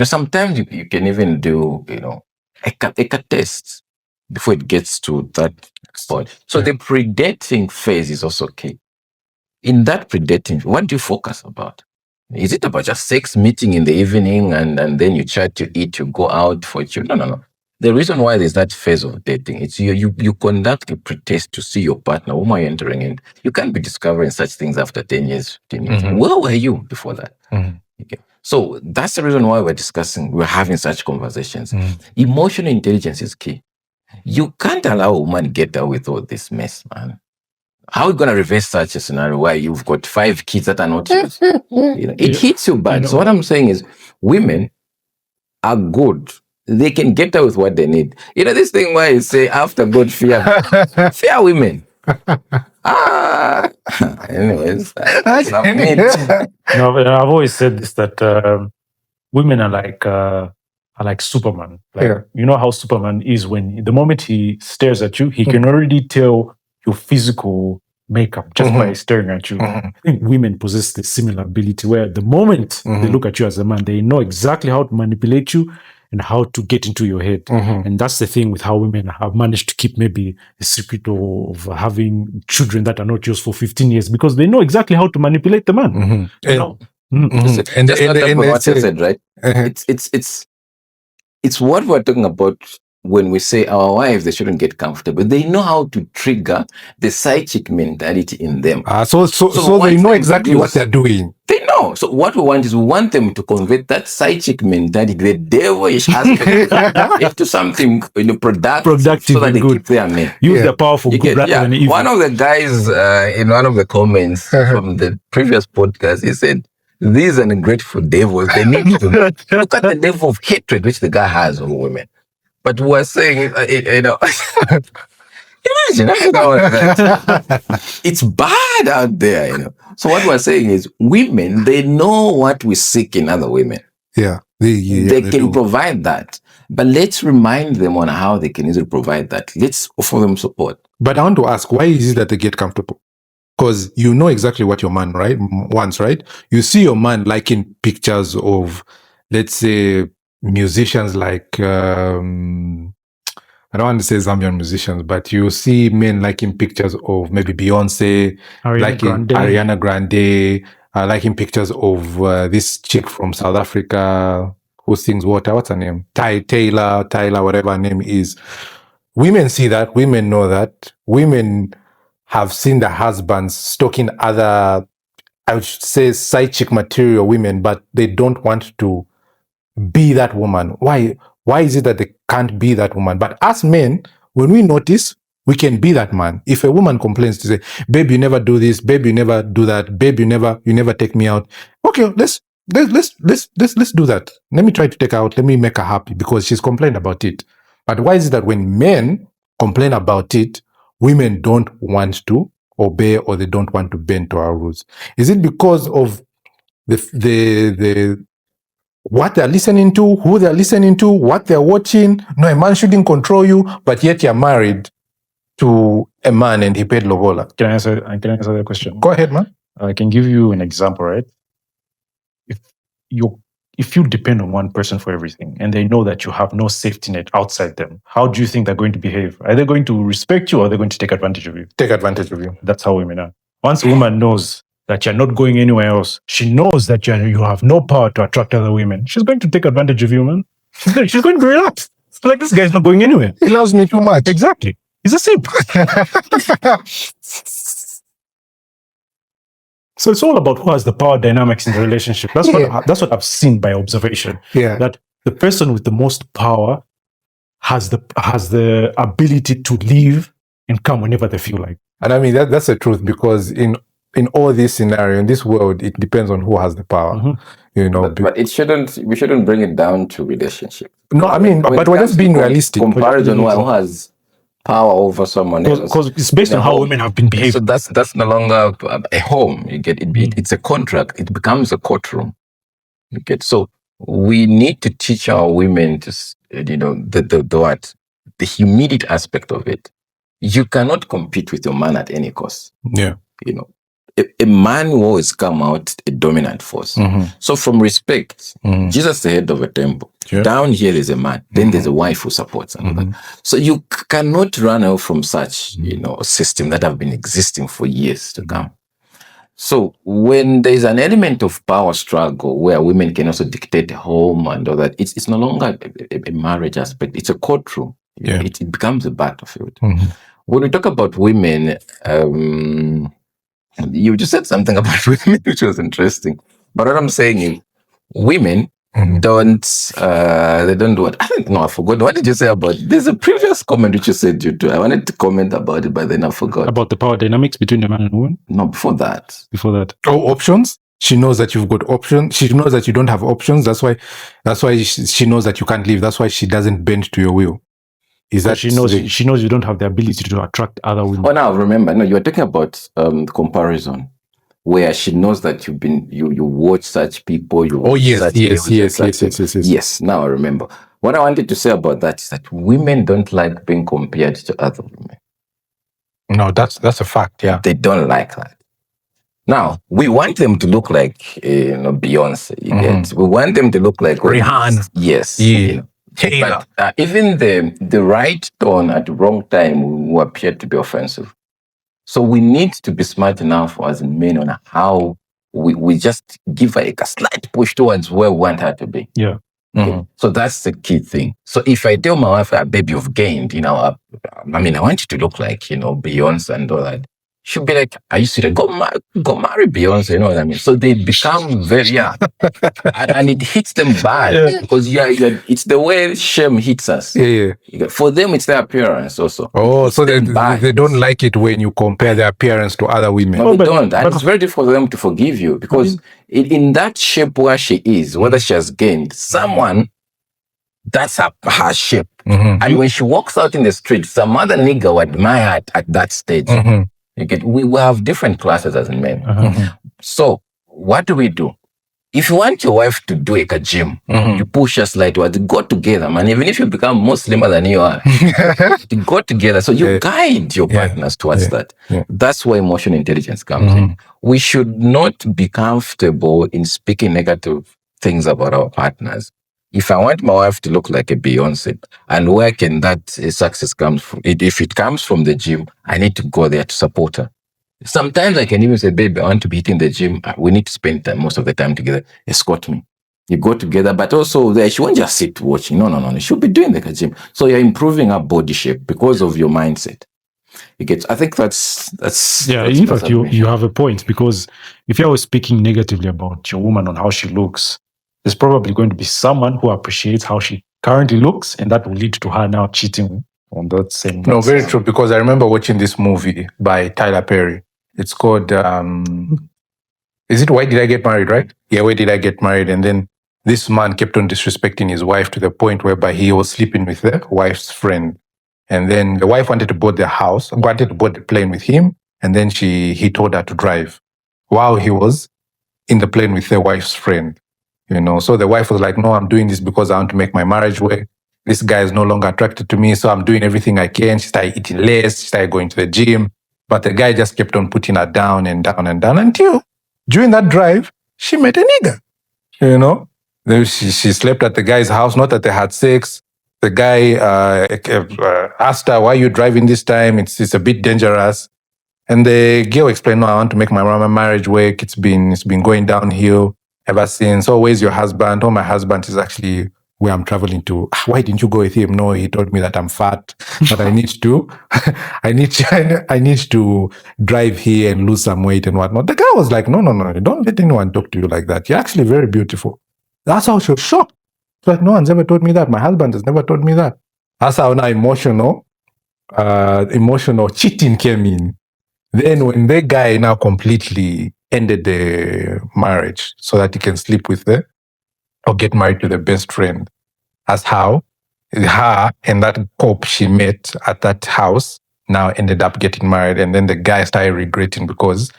sometimes you can even do, a test before it gets to that point. So the predating phase is also key. In that predating, what do you focus about? Is it about just sex, meeting in the evening and then you try to eat, you go out for you? No. The reason why there's that phase of dating, it's you conduct a pretest to see your partner, whom are you entering in. You can't be discovering such things after 10 years, 15 years. Where were you before that? Okay. So that's the reason why we're having such conversations. Emotional intelligence is key. You can't allow a woman to get away with all this mess, man. How are you going to reverse such a scenario where you've got 5 kids that are not yours? It hits you bad. So what I'm saying is, women are good. They can get away with what they need. This thing where you say, after God, fear women. Anyways, that's not me. No, but I've always said this, that women are like Superman. You know how Superman is when the moment he stares at you, he can already tell your physical makeup just by staring at you. I think women possess the similar ability where the moment they look at you as a man, they know exactly how to manipulate you and how to get into your head. And that's the thing with how women have managed to keep maybe a secret of having children that are not yours for 15 years, because they know exactly how to manipulate the man. And that's what I said, right? It's what we're talking about when we say our wives, they shouldn't get comfortable. They know how to trigger the side chick mentality in them. So they know exactly what they're doing. They know. So what we want is, we want them to convert that side chick mentality, the devilish aspect, into something productive, so that they keep their men. Use the powerful good rather than evil. One of the guys in one of the comments from the previous podcast, he said, these are the grateful devils. They need to look at the level of hatred which the guy has on women. But we're saying, imagine, it's bad out there, So what we're saying is, women, they know what we seek in other women. Yeah. They can provide that. But let's remind them on how they can easily provide that. Let's offer them support. But I want to ask, why is it that they get comfortable? Because you know exactly what your man wants, right? You see your man liking pictures of, let's say, musicians like, I don't want to say Zambian musicians, but you see men liking pictures of maybe Beyonce, Ariana Grande, liking pictures of this chick from South Africa who sings water. What's her name? Taylor, whatever her name is. Women see that. Women know that. Women have seen the husbands stalking other, I would say, side chick material women, but they don't want to be that woman. Why is it that they can't be that woman? But as men, when we notice, we can be that man. If a woman complains to say, babe, you never do this, babe, you never do that, babe, you never take me out. Okay, let's do that. Let me try to take her out. Let me make her happy because she's complained about it. But why is it that when men complain about it, women don't want to obey or they don't want to bend to our rules? Is it because of the what they're listening to, who they're listening to, what they're watching? No, a man shouldn't control you, but yet you're married to a man and he paid lobola. Can I answer the question? Go ahead, man. I can give you an example, right? If your if you depend on one person for everything and they know that you have no safety net outside them, how do you think they're going to behave? Are they going to respect you or are they going to take advantage of you? Take advantage of you. That's how women are. Once a woman knows that you're not going anywhere else, she knows that you have no power to attract other women. She's going to take advantage of you, man. She's going to relax. It's like, this guy's not going anywhere. He loves me too much. Exactly. He's a simp. So it's all about who has the power dynamics in the relationship. That's what I've seen by observation. Yeah. That the person with the most power has the ability to leave and come whenever they feel like. And I mean that's the truth, because in all this scenario, in this world, it depends on who has the power. Mm-hmm. But we shouldn't bring it down to relationship. No, I mean, but we're just being realistic. Comparison, who has power over someone else, because it's based on how women have been behaving. So that's no longer a home. You get it. It's a contract. It becomes a courtroom. You get. So we need to teach our women to, the humility aspect of it. You cannot compete with your man at any cost. Yeah. A man will always come out a dominant force. Mm-hmm. So from respect, Jesus is the head of a temple. Yeah. Down here there's a man. Then there's a wife who supports another. So you cannot run out from such, a system that have been existing for years to come. So when there's an element of power struggle where women can also dictate the home and all that, it's no longer a marriage aspect. It's a courtroom. Yeah. It becomes a battlefield. Mm-hmm. When we talk about women, you just said something about women, which was interesting. But what I'm saying is, women don't do what? I forgot. What did you say about? There's a previous comment which you said you do. I wanted to comment about it, but then I forgot. About the power dynamics between a man and a woman? No, before that. Oh, options? She knows that you've got options. She knows that you don't have options. That's why she knows that you can't leave. That's why she doesn't bend to your will. Is that she knows you don't have the ability to attract other women? Oh, now remember, no, you were talking about comparison, where she knows that you watch such people. Yes. Now I remember. What I wanted to say about that is that women don't like being compared to other women. No, that's a fact. Yeah, they don't like that. Now we want them to look like Beyonce. We want them to look like Rihanna. Yes. Yeah. But even the right tone at the wrong time will appear to be offensive. So we need to be smart enough as men on how we just give her a slight push towards where we want her to be. Yeah. Mm-hmm. So that's the key thing. So if I tell my wife, baby, you've gained, I want you to look like, Beyonce and all that. She'll be like, are you serious? Go marry Beyonce, you know what I mean? So they become very, and it hits them bad because it's the way shame hits us. Yeah. For them, it's their appearance also. Oh, so they don't like it when you compare their appearance to other women. No, they don't. And it's very difficult for them to forgive you because in that shape where she is, whether she has gained, someone, that's her shape. Mm-hmm. And when she walks out in the street, some other nigga would admire her at that stage. Mm-hmm. We have different classes as men. Mm-hmm. So what do? If you want your wife to do a gym, you push her slightly, go together, man. Even if you become more slimmer than you are, to go together. So you guide your partners towards that. Yeah. That's where emotional intelligence comes in. We should not be comfortable in speaking negative things about our partners. If I want my wife to look like a Beyonce, and where can that success come from? If it comes from the gym, I need to go there to support her. Sometimes I can even say, baby, I want to be hitting the gym. We need to spend most of the time together. Escort me. You go together, but also she won't just sit watching. No. She'll be doing the gym. So you're improving her body shape because of your mindset. I think that's in fact, you have a point, because if you're always speaking negatively about your woman on how she looks, there's probably going to be someone who appreciates how she currently looks, and that will lead to her now cheating on that same. No, very true, because I remember watching this movie by Tyler Perry. It's called, is it Why Did I Get Married, right? Yeah, Why Did I Get Married? And then this man kept on disrespecting his wife to the point whereby he was sleeping with the wife's friend. And then the wife wanted to board the plane with him. And then he told her to drive while he was in the plane with the wife's friend. So the wife was like, no, I'm doing this because I want to make my marriage work. This guy is no longer attracted to me, so I'm doing everything I can. She started eating less, she started going to the gym. But the guy just kept on putting her down and down and down until during that drive, she met a nigga, She slept at the guy's house, not that they had sex. The guy asked her, "Why are you driving this time? It's a bit dangerous." And the girl explained, "No, I want to make my marriage work. It's been going downhill ever since. Oh, where's your husband? Oh, my husband is actually where I'm traveling to. Why didn't you go with him? No, he told me that I'm fat, but I need to, I need to drive here and lose some weight and whatnot." The guy was like, "No, don't let anyone talk to you like that. You're actually very beautiful." That's how she was shocked. She's like, "No one's ever told me that. My husband has never told me that." That's how now emotional cheating came in. Then when the guy now completely ended the marriage so that he can sleep with her or get married to the best friend, that's how her and that cop she met at that house now ended up getting married. And then the guy started regretting because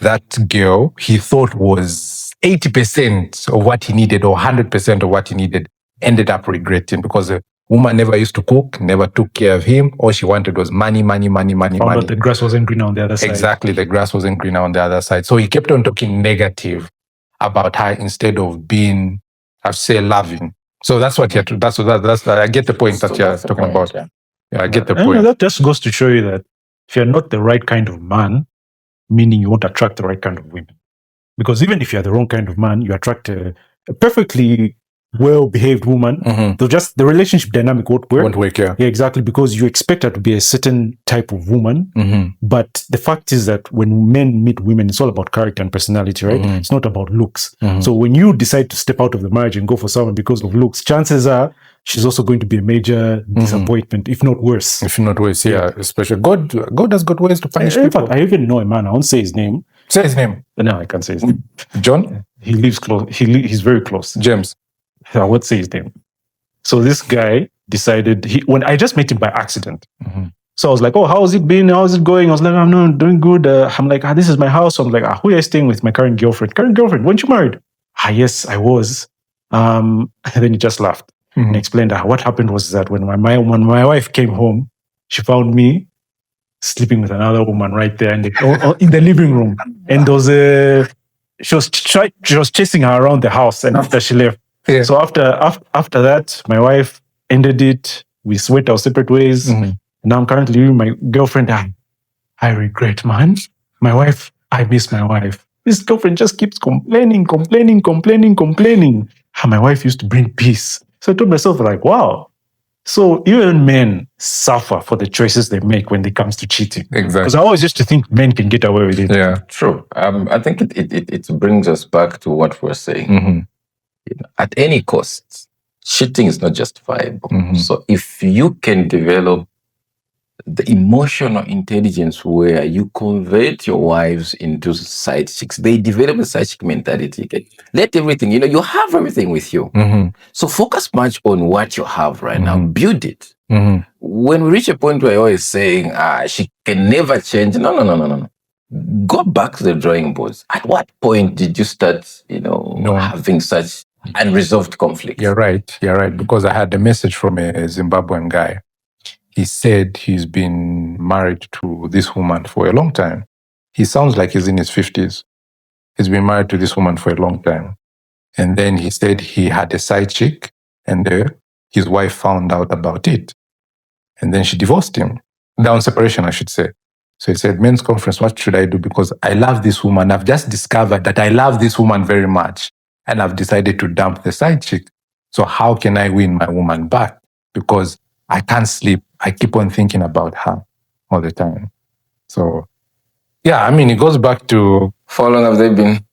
that girl he thought was 80% of what he needed or 100% of what he needed, ended up regretting because the woman never used to cook, never took care of him. All she wanted was money. Found out the grass wasn't greener on the other side. Exactly, the grass wasn't greener on the other side. So he kept on talking negative about her instead of being, I'd say, loving. So that's what you're. That's I get the point that you're talking about. Yeah, I get the point. That just goes to show you that if you're not the right kind of man, meaning you won't attract the right kind of women. Because even if you're the wrong kind of man, you attract a perfectly well-behaved woman. Mm-hmm. The relationship dynamic won't work. Won't work, yeah. Yeah, exactly, because you expect her to be a certain type of woman. Mm-hmm. But the fact is that when men meet women, it's all about character and personality, right? Mm-hmm. It's not about looks. Mm-hmm. So when you decide to step out of the marriage and go for someone because of looks, chances are she's also going to be a major disappointment, if not worse. Yeah. Especially God has got ways to punish people. In fact, I even know a man. I won't say his name. Say his name. No, I can't say his name. John? He lives close. He's very close. James. I won't say his name. So this guy decided, when I just met him by accident. Mm-hmm. So I was like, "Oh, how's it been? How's it going?" I was like, "I'm not doing good." I'm like, "This is my house." So I'm like, "Who are you staying with?" "My current girlfriend." "Current girlfriend? Weren't you married?" "Yes, I was." And then he just laughed and explained that what happened was that when my wife came home, she found me sleeping with another woman right there in the living room. And she was chasing her around the house, and after she left. Yeah. So after that, my wife ended it. We went our separate ways. Mm-hmm. Now I'm currently with my girlfriend. I regret, man. My wife, I miss my wife. This girlfriend just keeps complaining. My wife used to bring peace. So I told myself, like, wow. So even men suffer for the choices they make when it comes to cheating. Exactly. Because I always used to think men can get away with it. Yeah, true. I think it brings us back to what we're saying. Mm-hmm. At any cost, cheating is not justifiable. Mm-hmm. So if you can develop the emotional intelligence where you convert your wives into side chicks, they develop a side chick mentality. Okay? Let everything, you have everything with you. Mm-hmm. So focus much on what you have right now. Build it. Mm-hmm. When we reach a point where you're always saying, she can never change. No. Go back to the drawing boards. At what point did you start, having such unresolved conflict? You're right. Because I had a message from a Zimbabwean guy. He said he's been married to this woman for a long time. He sounds like he's in his 50s. He's been married to this woman for a long time. And then he said he had a side chick, and his wife found out about it. And then she divorced him. Down separation, I should say. So he said, "Men's conference, what should I do? Because I love this woman. I've just discovered that I love this woman very much. And I've decided to dump the side chick. So how can I win my woman back? Because I can't sleep. I keep on thinking about her all the time." So, yeah, it goes back to... For how long have they been?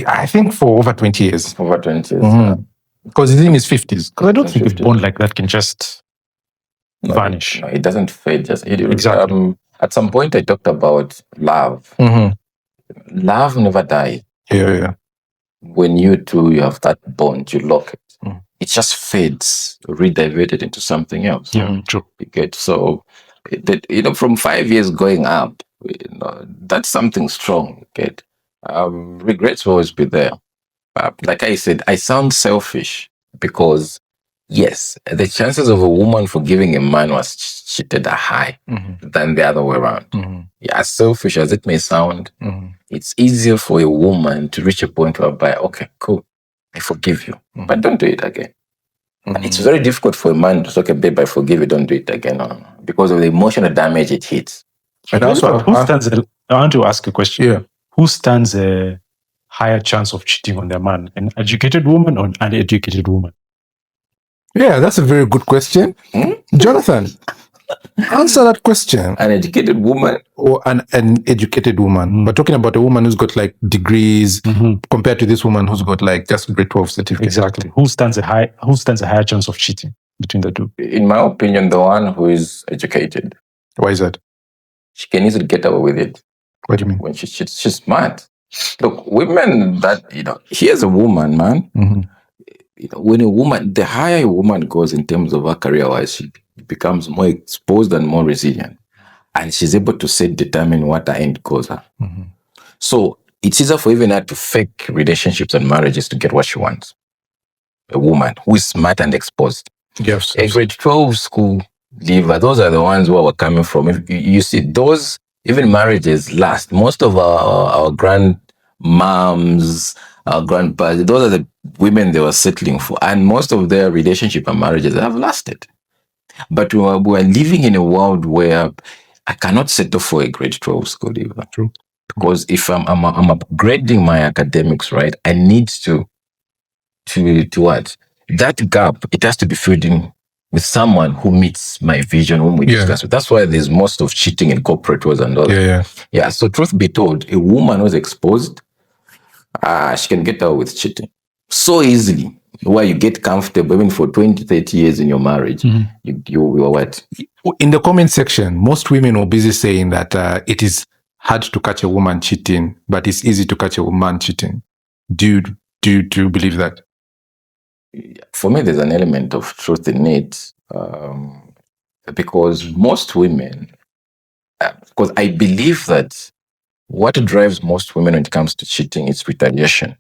I think for over 20 years. Over 20 years. Mm-hmm. Because he's in his 50s. Because I don't think a bond like that can just vanish. No, it doesn't fade. Exactly. At some point, I talked about love. Mm-hmm. Love never dies. Yeah. When you have that bond, you lock it. Mm. It just fades, rediverted into something else. Yeah, true. You get so, from 5 years going up, that's something strong. You get regrets will always be there. Like I said, I sound selfish because yes, the chances of a woman forgiving a man was cheated are high than the other way around. Mm-hmm. Yeah, as selfish as it may sound, it's easier for a woman to reach a point whereby, okay, cool. I forgive you, but don't do it again. And it's very difficult for a man to say, okay, babe, I forgive you, don't do it again. No. Because of the emotional damage it hits. And also, I want to ask a question. Yeah. Who stands a higher chance of cheating on their man? An educated woman or an uneducated woman? Yeah, that's a very good question. Jonathan, answer that question. An educated woman? Or an educated woman. We're talking about a woman who's got like degrees compared to this woman who's got like just grade 12 certificate. Exactly. Who stands a higher chance of cheating between the two? In my opinion, the one who is educated. Why is that? She can easily get away with it. What do you mean? When she's smart. Look, women that, here's a woman, man. When a woman, the higher a woman goes in terms of her career-wise, she becomes more exposed and more resilient. And she's able to determine what her end goals are. So it's easier for even her to fake relationships and marriages to get what she wants. A woman who is smart and exposed. Yes. A grade 12 school leaver, those are the ones who are coming from. If you see, those, even marriages last. Most of our grandmoms, our grandpas, those are the women they were settling for. And most of their relationship and marriages have lasted. But we are living in a world where I cannot settle for a grade 12 school leaver. True. Because if I'm upgrading my academics, right, I need to what? That gap, it has to be filled in with someone who meets my vision, whom we discuss with. That's why there's most of cheating in corporate world and all that. Yeah, so truth be told, a woman who's exposed, she can get out with cheating so easily. Where you get comfortable even for 20, 30 years in your marriage. You are what? In the comment section, most women are busy saying that it is hard to catch a woman cheating, but it's easy to catch a man cheating. Do you believe that? For me, there's an element of truth in it, because most women, because I believe that what drives most women when it comes to cheating is retaliation.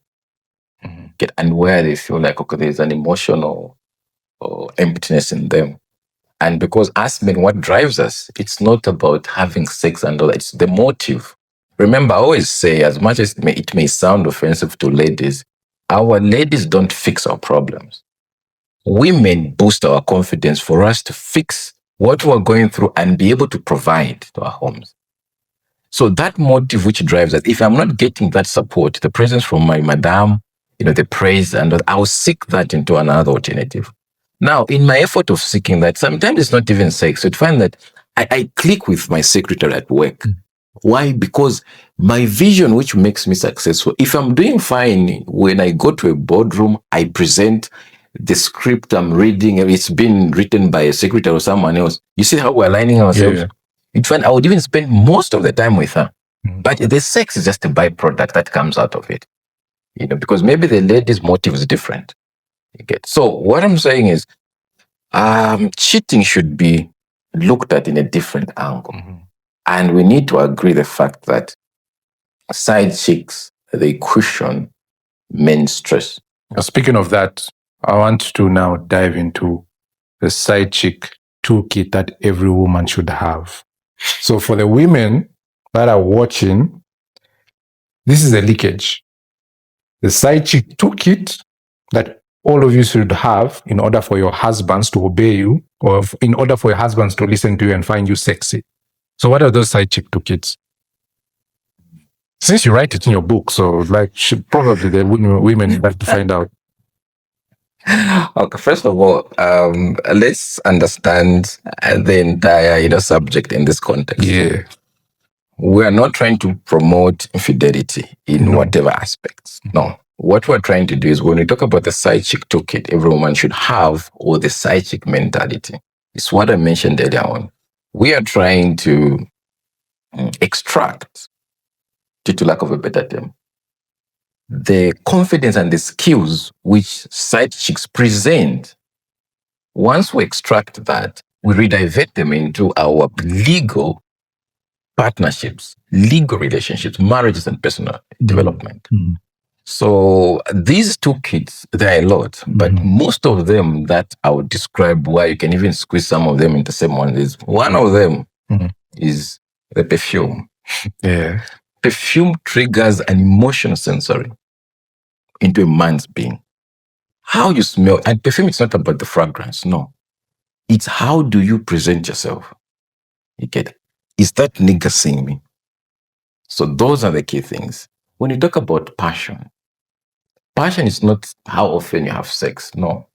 And where they feel like, okay, there's an emotional emptiness in them. And because us men, what drives us, it's not about having sex and all that, it's the motive. Remember, I always say, as much as it may sound offensive to ladies, our ladies don't fix our problems. Women boost our confidence for us to fix what we're going through and be able to provide to our homes. So that motive which drives us, if I'm not getting that support, the presence from my madam, the praise, and I'll seek that into another alternative. Now, in my effort of seeking that, sometimes it's not even sex. You'd find that I click with my secretary at work. Why? Because my vision, which makes me successful, if I'm doing fine, when I go to a boardroom, I present the script I'm reading, it's been written by a secretary or someone else. You see how we're aligning ourselves? You'd find I would even spend most of the time with her. But the sex is just a byproduct that comes out of it. Because maybe the lady's motive is different. You get? So what I'm saying is, cheating should be looked at in a different angle. And we need to agree the fact that side chicks, they cushion men's stress. Now, speaking of that, I want to now dive into the side chick toolkit that every woman should have. So for the women that are watching, this is a leakage. The side chick toolkit that all of you should have in order for your husbands to obey you, or in order for your husbands to listen to you and find you sexy. So what are those side chick toolkits? Since you write it in your book, so probably the women like to find out. Okay, first of all, let's understand the entire subject in this context. Yeah. We are not trying to promote infidelity in whatever aspects. No. What we're trying to do is when we talk about the side chick toolkit every woman should have, or the side chick mentality, it's what I mentioned earlier on. We are trying to extract, due to lack of a better term, the confidence and the skills which side chicks present. Once we extract that, we redirect them into our legal partnerships, legal relationships, marriages, and personal development. So these toolkits, there are a lot, but most of them that I would describe, why you can even squeeze some of them into the same one, is one of them is the perfume. Yeah. Perfume triggers an emotional sensory into a man's being. how you smell. And perfume is not about the fragrance, no. It's how do you present yourself. You get it? Is that nigga seeing me? So those are the key things. When you talk about passion is not how often you have sex, no.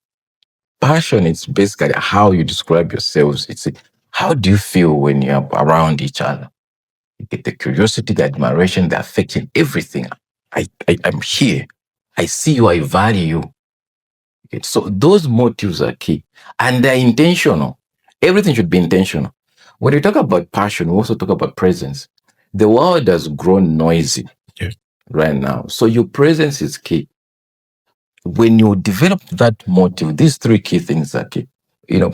Passion is basically how you describe yourselves. It's how do you feel when you're around each other? You get the curiosity, the admiration, the affection, everything. I'm here. I see you, I value you. Okay, so those motives are key. And they're intentional. Everything should be intentional. When we talk about passion, we also talk about presence. The world has grown noisy right now. So your presence is key. When you develop that motive, these three key things are key.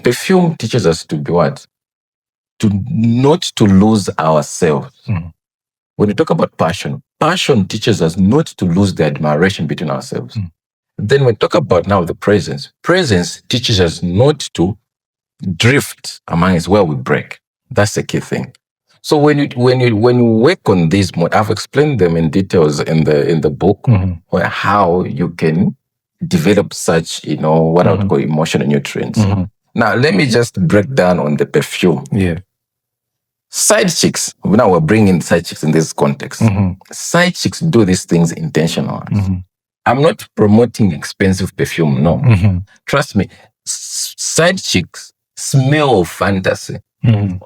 Perfume teaches us to be what? Not to lose ourselves. When you talk about passion teaches us not to lose the admiration between ourselves. Then we talk about now the presence teaches us not to drift among us where we break. That's the key thing. So when you work on these, I've explained them in details in the book, where how you can develop such, what I would call emotional nutrients. Now let me just break down on the perfume. Side chicks, now we're bringing side chicks in this context. Side chicks do these things intentionally. I'm not promoting expensive perfume, no. Trust me, side chicks smell of fantasy.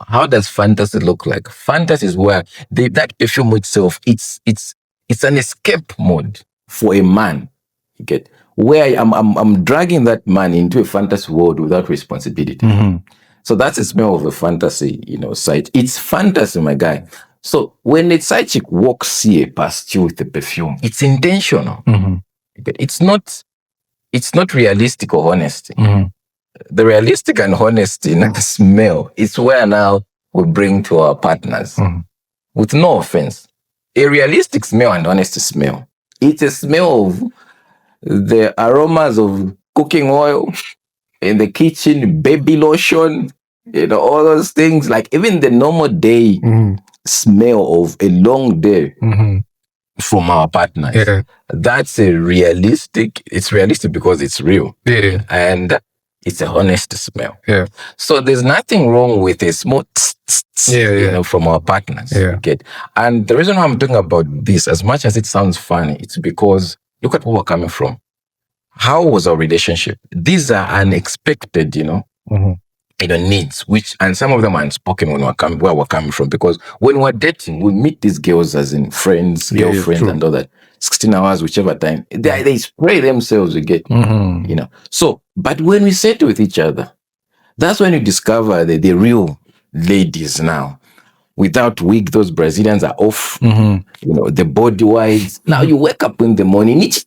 How does fantasy look like? Fantasy is where that perfume itself, it's an escape mode for a man. You get where I'm dragging that man into a fantasy world without responsibility. So that's the smell of a fantasy, side. It's fantasy, my guy. So when a side chick walks here past you with the perfume, it's intentional. It's not realistic or honesty. The realistic and honesty in the smell is where now we bring to our partners. With no offense. A realistic smell and honest smell. It's a smell of the aromas of cooking oil in the kitchen, baby lotion, all those things. Like even the normal day smell of a long day from our partners. That's a realistic. It's realistic because it's real. And it's a honest smell. So there's nothing wrong with a small from our partners. And the reason why I'm talking about this, as much as it sounds funny, it's because look at where we're coming from. How was our relationship? These are unexpected, needs, and some of them are unspoken where we're coming from. Because when we're dating, we meet these girls as in friends, girlfriends, and all that. 16 hours, whichever time. They spray themselves, you get, So, but when we settle with each other, that's when you discover the real ladies now. Without wig, those Brazilians are off. The body wise. Now you wake up in the morning, it's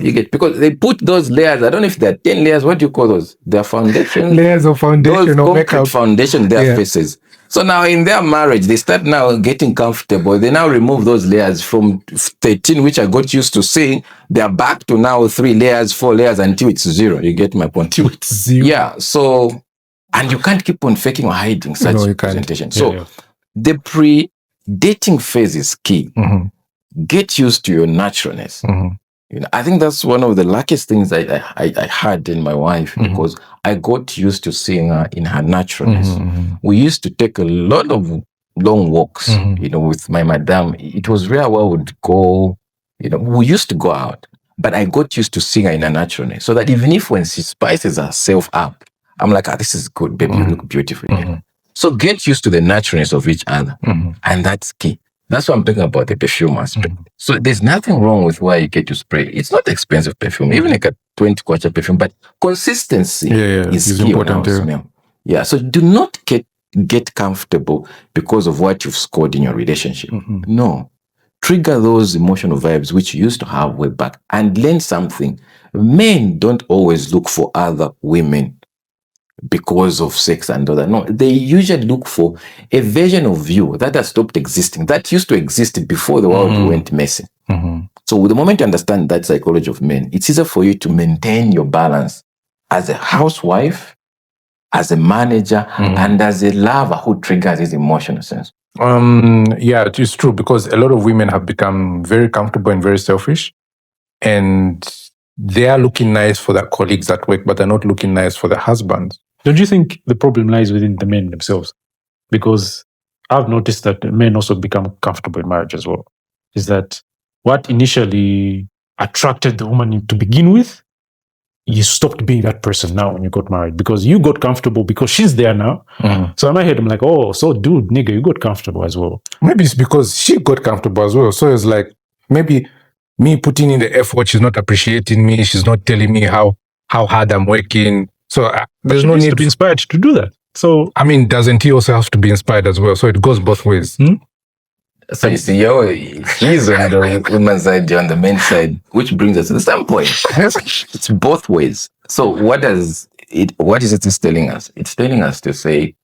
you get, because they put those layers. I don't know if they're 10 layers. What do you call those? They're foundation. Layers of foundation or makeup. Foundation, their faces. So now in their marriage, they start now getting comfortable. They now remove those layers from 13, which I got used to seeing. They're back to now 3 layers, 4 layers until it's 0. You get my point? Until it's 0. Yeah. So, and you can't keep on faking or hiding such presentation. So the pre-dating phase is key. Get used to your naturalness. I think that's one of the luckiest things I had in my wife, because I got used to seeing her in her naturalness. We used to take a lot of long walks, with my madam. It was rare where we would go, we used to go out, but I got used to seeing her in her naturalness, so that even if when she spices herself up, I'm like, this is good, baby, you look beautiful. So get used to the naturalness of each other, and that's key. That's what I'm talking about, the perfume aspect. So there's nothing wrong with why you get to spray. It's not expensive perfume, even like a 20 kwacha perfume, but consistency is key important. Smell. So do not get comfortable because of what you've scored in your relationship. No. Trigger those emotional vibes which you used to have way back and learn something. Men don't always look for other women because of sex and all that. No, they usually look for a version of you that has stopped existing, that used to exist before the world went messy. So the moment you understand that psychology of men, it's easier for you to maintain your balance as a housewife, as a manager, and as a lover who triggers his emotional sense. It is true, because a lot of women have become very comfortable and very selfish. and they are looking nice for their colleagues at work, but they're not looking nice for their husbands. Don't you think the problem lies within the men themselves? Because I've noticed that men also become comfortable in marriage as well. Is that what initially attracted the woman to begin with, you stopped being that person now when you got married because you got comfortable because she's there now. So in my head, I'm like, oh, so dude, nigga, you got comfortable as well. Maybe it's because she got comfortable as well. So it's like, maybe me putting in the effort, she's not appreciating me. She's not telling me how hard I'm working. So there's no need to be inspired to do that. So, I mean, doesn't he also have to be inspired as well? So it goes both ways. So you see, he's on the woman's side, you're on the men's side, which brings us to the same point. It's both ways. So what is it telling us? It's telling us to say,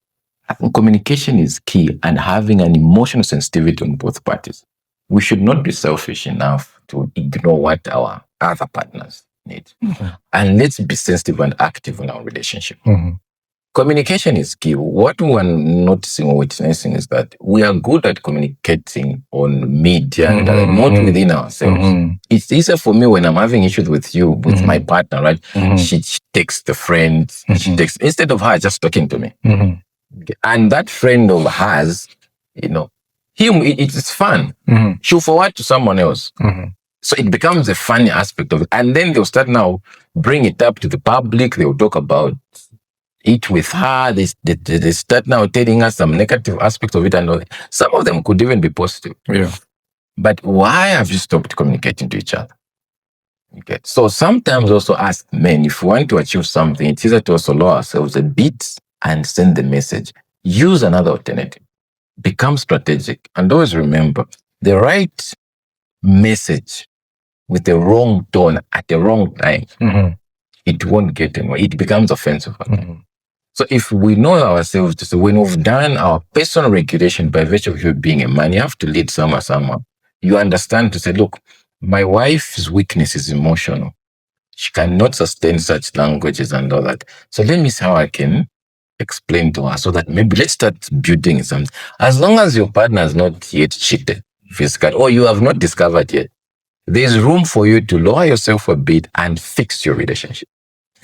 I think communication is key and having an emotional sensitivity on both parties. We should not be selfish enough to ignore what our other partners need. And let's be sensitive and active in our relationship. Communication is key. What we're noticing or witnessing is that we are good at communicating on media and not within ourselves. It's easier for me when I'm having issues with you, with my partner, right? She texts the friend, she texts, instead of her just talking to me. And that friend of hers, it's fun. She'll forward to someone else. So it becomes a funny aspect of it. And then they'll start now bring it up to the public. They'll talk about it with her. They start now telling us some negative aspects of it. And some of them could even be positive. Yeah. But why have you stopped communicating to each other? Okay. So sometimes also ask men, if we want to achieve something, it's easier to also lower ourselves a bit and send the message. Use another alternative. Become strategic. And always remember, the right message with the wrong tone at the wrong time, it won't get anywhere. It becomes offensive. So if we know ourselves to say, when we've done our personal regulation by virtue of you being a man, you have to lead somewhere. You understand to say, look, my wife's weakness is emotional. She cannot sustain such languages and all that. So let me see how I can explain to her so that maybe let's start building something. As long as your partner has not yet cheated physically, or you have not discovered yet, there's room for you to lower yourself a bit and fix your relationship.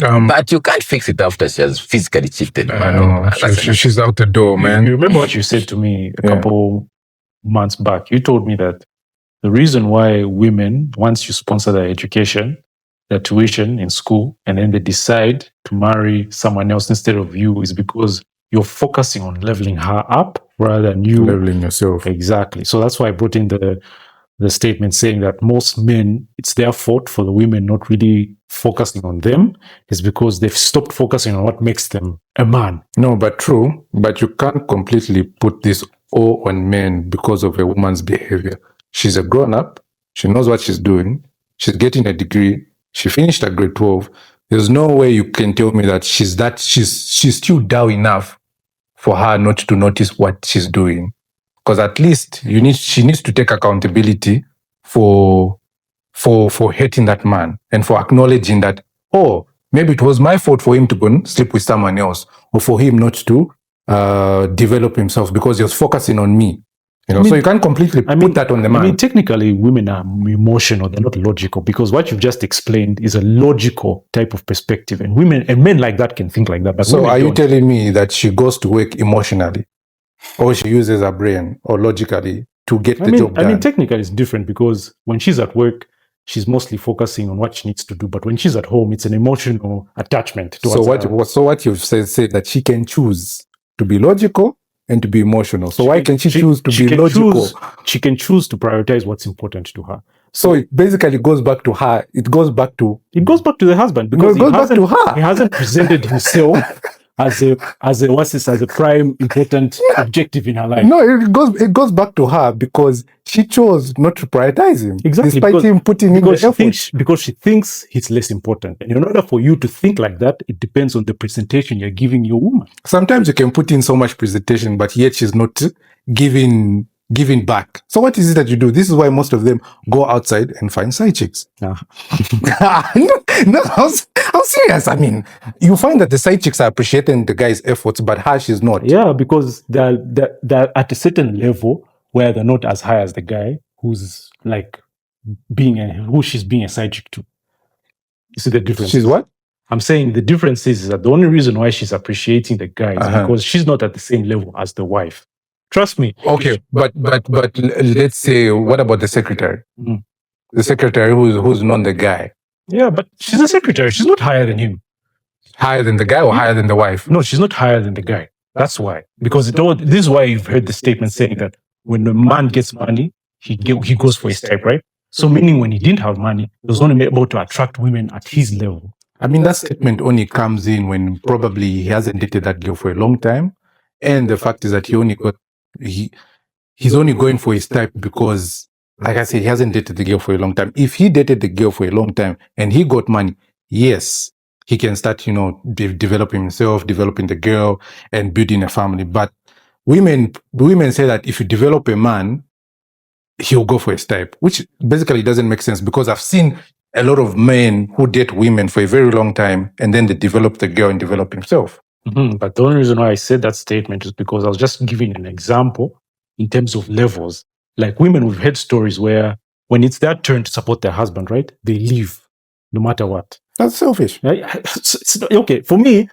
But you can't fix it after she has physically cheated. She's out the door, man. You remember what you said to me a couple months back? You told me that the reason why women, once you sponsor their education, their tuition in school, and then they decide to marry someone else instead of you is because you're focusing on leveling her up rather than you leveling yourself. Exactly. So that's why I brought in the statement saying that most men, it's their fault for the women not really focusing on them, is because they've stopped focusing on what makes them a man. No, but true. But you can't completely put this all on men because of a woman's behavior. She's a grown-up. She knows what she's doing. She's getting a degree. She finished at grade 12. There's no way you can tell me that she's still down enough for her not to notice what she's doing. Because at least she needs to take accountability for hating that man and for acknowledging that, oh, maybe it was my fault for him to go and sleep with someone else, or for him not to develop himself because he was focusing on me. So you can't completely put that on the man. I mean, technically, women are emotional; they're not logical, because what you've just explained is a logical type of perspective, and men like that can think like that. But so, are you telling me that she goes to work emotionally, or she uses her brain or logically to get the job done? I mean, technically, it's different, because when she's at work, she's mostly focusing on what she needs to do. But when she's at home, it's an emotional attachment towards her. So what you've said that she can choose to be logical and to be emotional. So why can she choose to be logical? She can choose to prioritize what's important to her. So it basically goes back to her. It goes back to the husband, because it goes back to her. He hasn't presented himself as a prime important objective in her life. No, it goes back to her because she chose not to prioritize him. Exactly. Despite him putting in the effort. Because she thinks he's less important. And in order for you to think like that, it depends on the presentation you're giving your woman. Sometimes you can put in so much presentation, but yet she's not giving back. So what is it that you do? This is why most of them go outside and find side chicks. No, I'm serious. I mean, you find that the side chicks are appreciating the guy's efforts, but her, she's not. Yeah, because they're at a certain level where they're not as high as the guy who's like who she's being a side chick to. You see the difference? She's what? I'm saying the difference is that the only reason why she's appreciating the guy is because she's not at the same level as the wife. Trust me. Okay, but let's say, what about the secretary? Mm. The secretary who's not the guy. Yeah, but she's a secretary. She's not higher than him. Higher than the guy or higher than the wife? No, she's not higher than the guy. That's why. Because this is why you've heard the statement saying that when the man gets money, he goes for his type, right? So meaning when he didn't have money, he was only able to attract women at his level. I mean, that statement only comes in when probably he hasn't dated that girl for a long time. And the fact is that he's only going for his type because, like I said, he hasn't dated the girl for a long time. If he dated the girl for a long time and he got money, yes, he can start, developing himself, developing the girl and building a family. But women say that if you develop a man, he'll go for his type, which basically doesn't make sense because I've seen a lot of men who date women for a very long time and then they develop the girl and develop himself. Mm-hmm. But the only reason why I said that statement is because I was just giving an example in terms of levels. Like women, we've heard stories where when it's their turn to support their husband, right, they leave no matter what. That's selfish. Right? Okay, for me,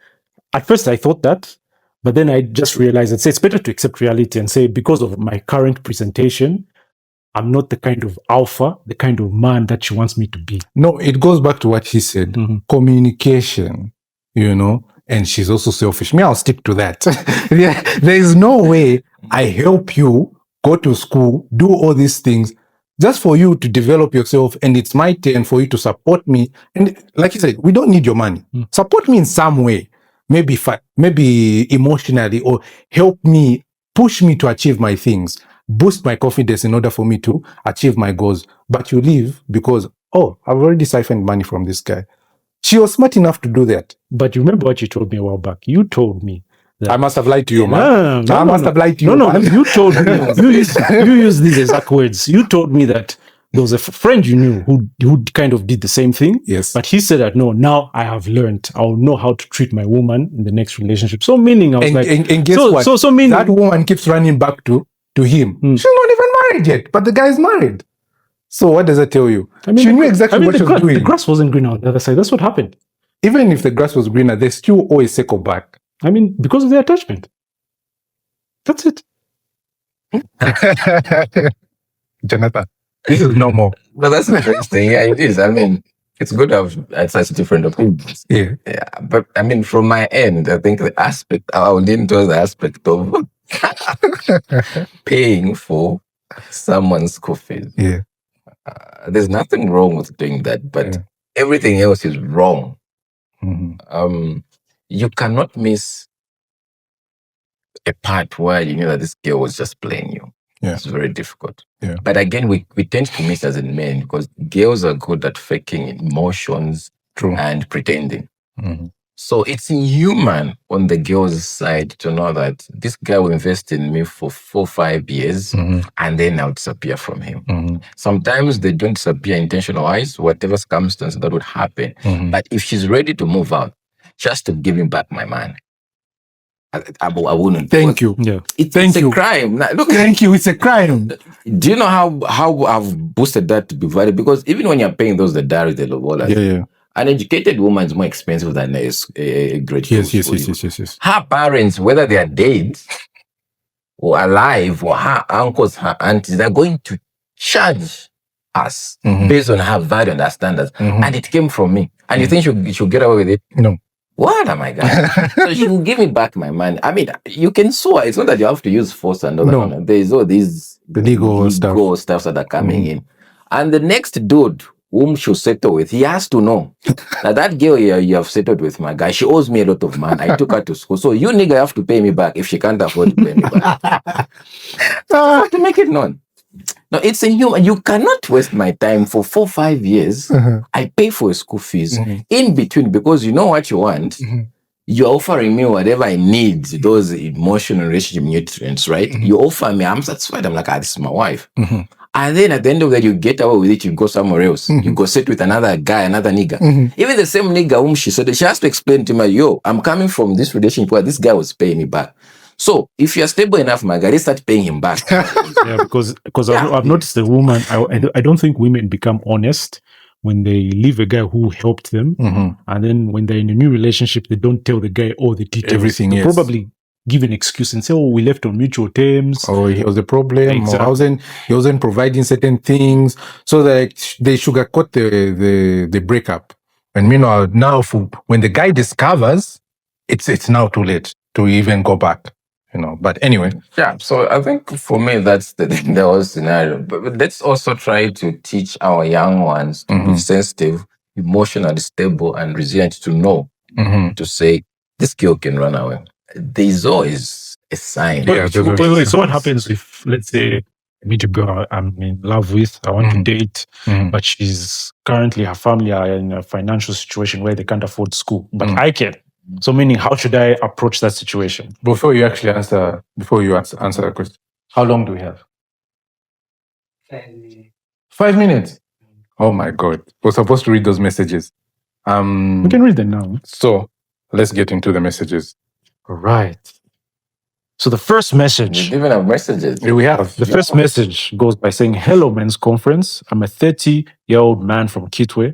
at first I thought that, but then I just realized that it's better to accept reality and say, because of my current presentation, I'm not the kind of alpha, the kind of man that she wants me to be. No, it goes back to what he said. Mm-hmm. Communication, and she's also selfish. Me, I'll stick to that. There is no way I help you go to school, do all these things, just for you to develop yourself, and it's my turn for you to support me. And like you said, we don't need your money. Support me in some way, maybe emotionally, or help me, push me to achieve my things, boost my confidence in order for me to achieve my goals. But you leave because, I've already siphoned money from this guy. She was smart enough to do that. But you remember what you told me a while back? You told me that I must have lied to you, man. I must have lied to you. No, you told me. You used these exact words. You told me that there was a friend you knew who kind of did the same thing. Yes. But he said that, no, now I have learned. I'll know how to treat my woman in the next relationship. So meaning I was and guess what? So meaning that woman keeps running back to him. She's not even married yet, but the guy's married. So what does that tell you? She knew exactly what she was doing. The grass wasn't green on the other side. That's what happened. Even if the grass was greener, they still always circle back. Because of the attachment. That's it. Jonathan, this is normal. But that's interesting. Yeah, it is. It's good to have such different opinions. Yeah. But from my end, I think the aspect, I will lean towards the aspect of paying for someone's school fees. Yeah. There's nothing wrong with doing that, but everything else is wrong. Mm-hmm. You cannot miss a part where you know that this girl was just playing you. Yeah. It's very difficult. Yeah. But again, we tend to miss as in men because girls are good at faking emotions. True. And pretending. Mm-hmm. So it's inhuman on the girl's side to know that this guy will invest in me for 4 or 5 years and then I'll disappear from him. Mm-hmm. Sometimes they don't disappear intentional-wise, whatever circumstance that would happen. Mm-hmm. But if she's ready to move out, just to give him back my man, I wouldn't. Thank you. Yeah. It's a crime. Now, look, thank you. It's a crime. Do you know how I've boosted that to be valid? Because even when you're paying those, the dowry, the lobola, an educated woman is more expensive than a great. Yes. Her parents, whether they are dead or alive, or her uncles, her aunties, they're going to charge us based on her value and her standards. And it came from me. And you think she'll get away with it? No. What am I going? So she will give me back my money. You can sue her. It's not that you have to use force and all that. No. There's all these legal stuff that are coming in. And the next dude whom she'll settle with, he has to know that girl you have settled with, my guy, she owes me a lot of money. I took her to school. So you nigga have to pay me back if she can't afford to pay me back. To make it known. No, it's inhuman. You cannot waste my time for 4 or 5 years. I pay for school fees in between because you know what you want. You're offering me whatever I need, those emotional relationship nutrients, right? You offer me, I'm satisfied. I'm like, this is my wife. And then at the end of that, you get away with it, you go somewhere else. You go sit with another guy, another nigga. Even the same nigga whom she said, she has to explain to me, I'm coming from this relationship where this guy was paying me back. So if you're stable enough, Margaret, start paying him back. Yeah, because I've noticed the woman. I don't think women become honest when they leave a guy who helped them, and then when they're in a new relationship, they don't tell the guy all the details. Everything, they yes. probably give an excuse and say, "Oh, we left on mutual terms." Or he was the problem. Exactly. Or he wasn't providing certain things, so that they sugarcoat the breakup. And meanwhile, now when the guy discovers, it's now too late to even go back. But anyway. Yeah, so I think for me, that's the whole scenario. But let's also try to teach our young ones to be sensitive, emotionally stable, and resilient to know to say, this girl can run away. There's always a sign. Wait, so what happens if, let's say, I meet a girl I'm in love with, I want to date, but she's currently, her family are in a financial situation where they can't afford school, but I can. So meaning, how should I approach that situation? Before you answer the question, how long do we have? 5 minutes. Oh my God. We're supposed to read those messages. We can read them now. So let's get into the messages. All right. So the first message. We even have messages. We have. The first message goes by saying, "Hello, men's conference. I'm a 30-year-old man from Kitwe.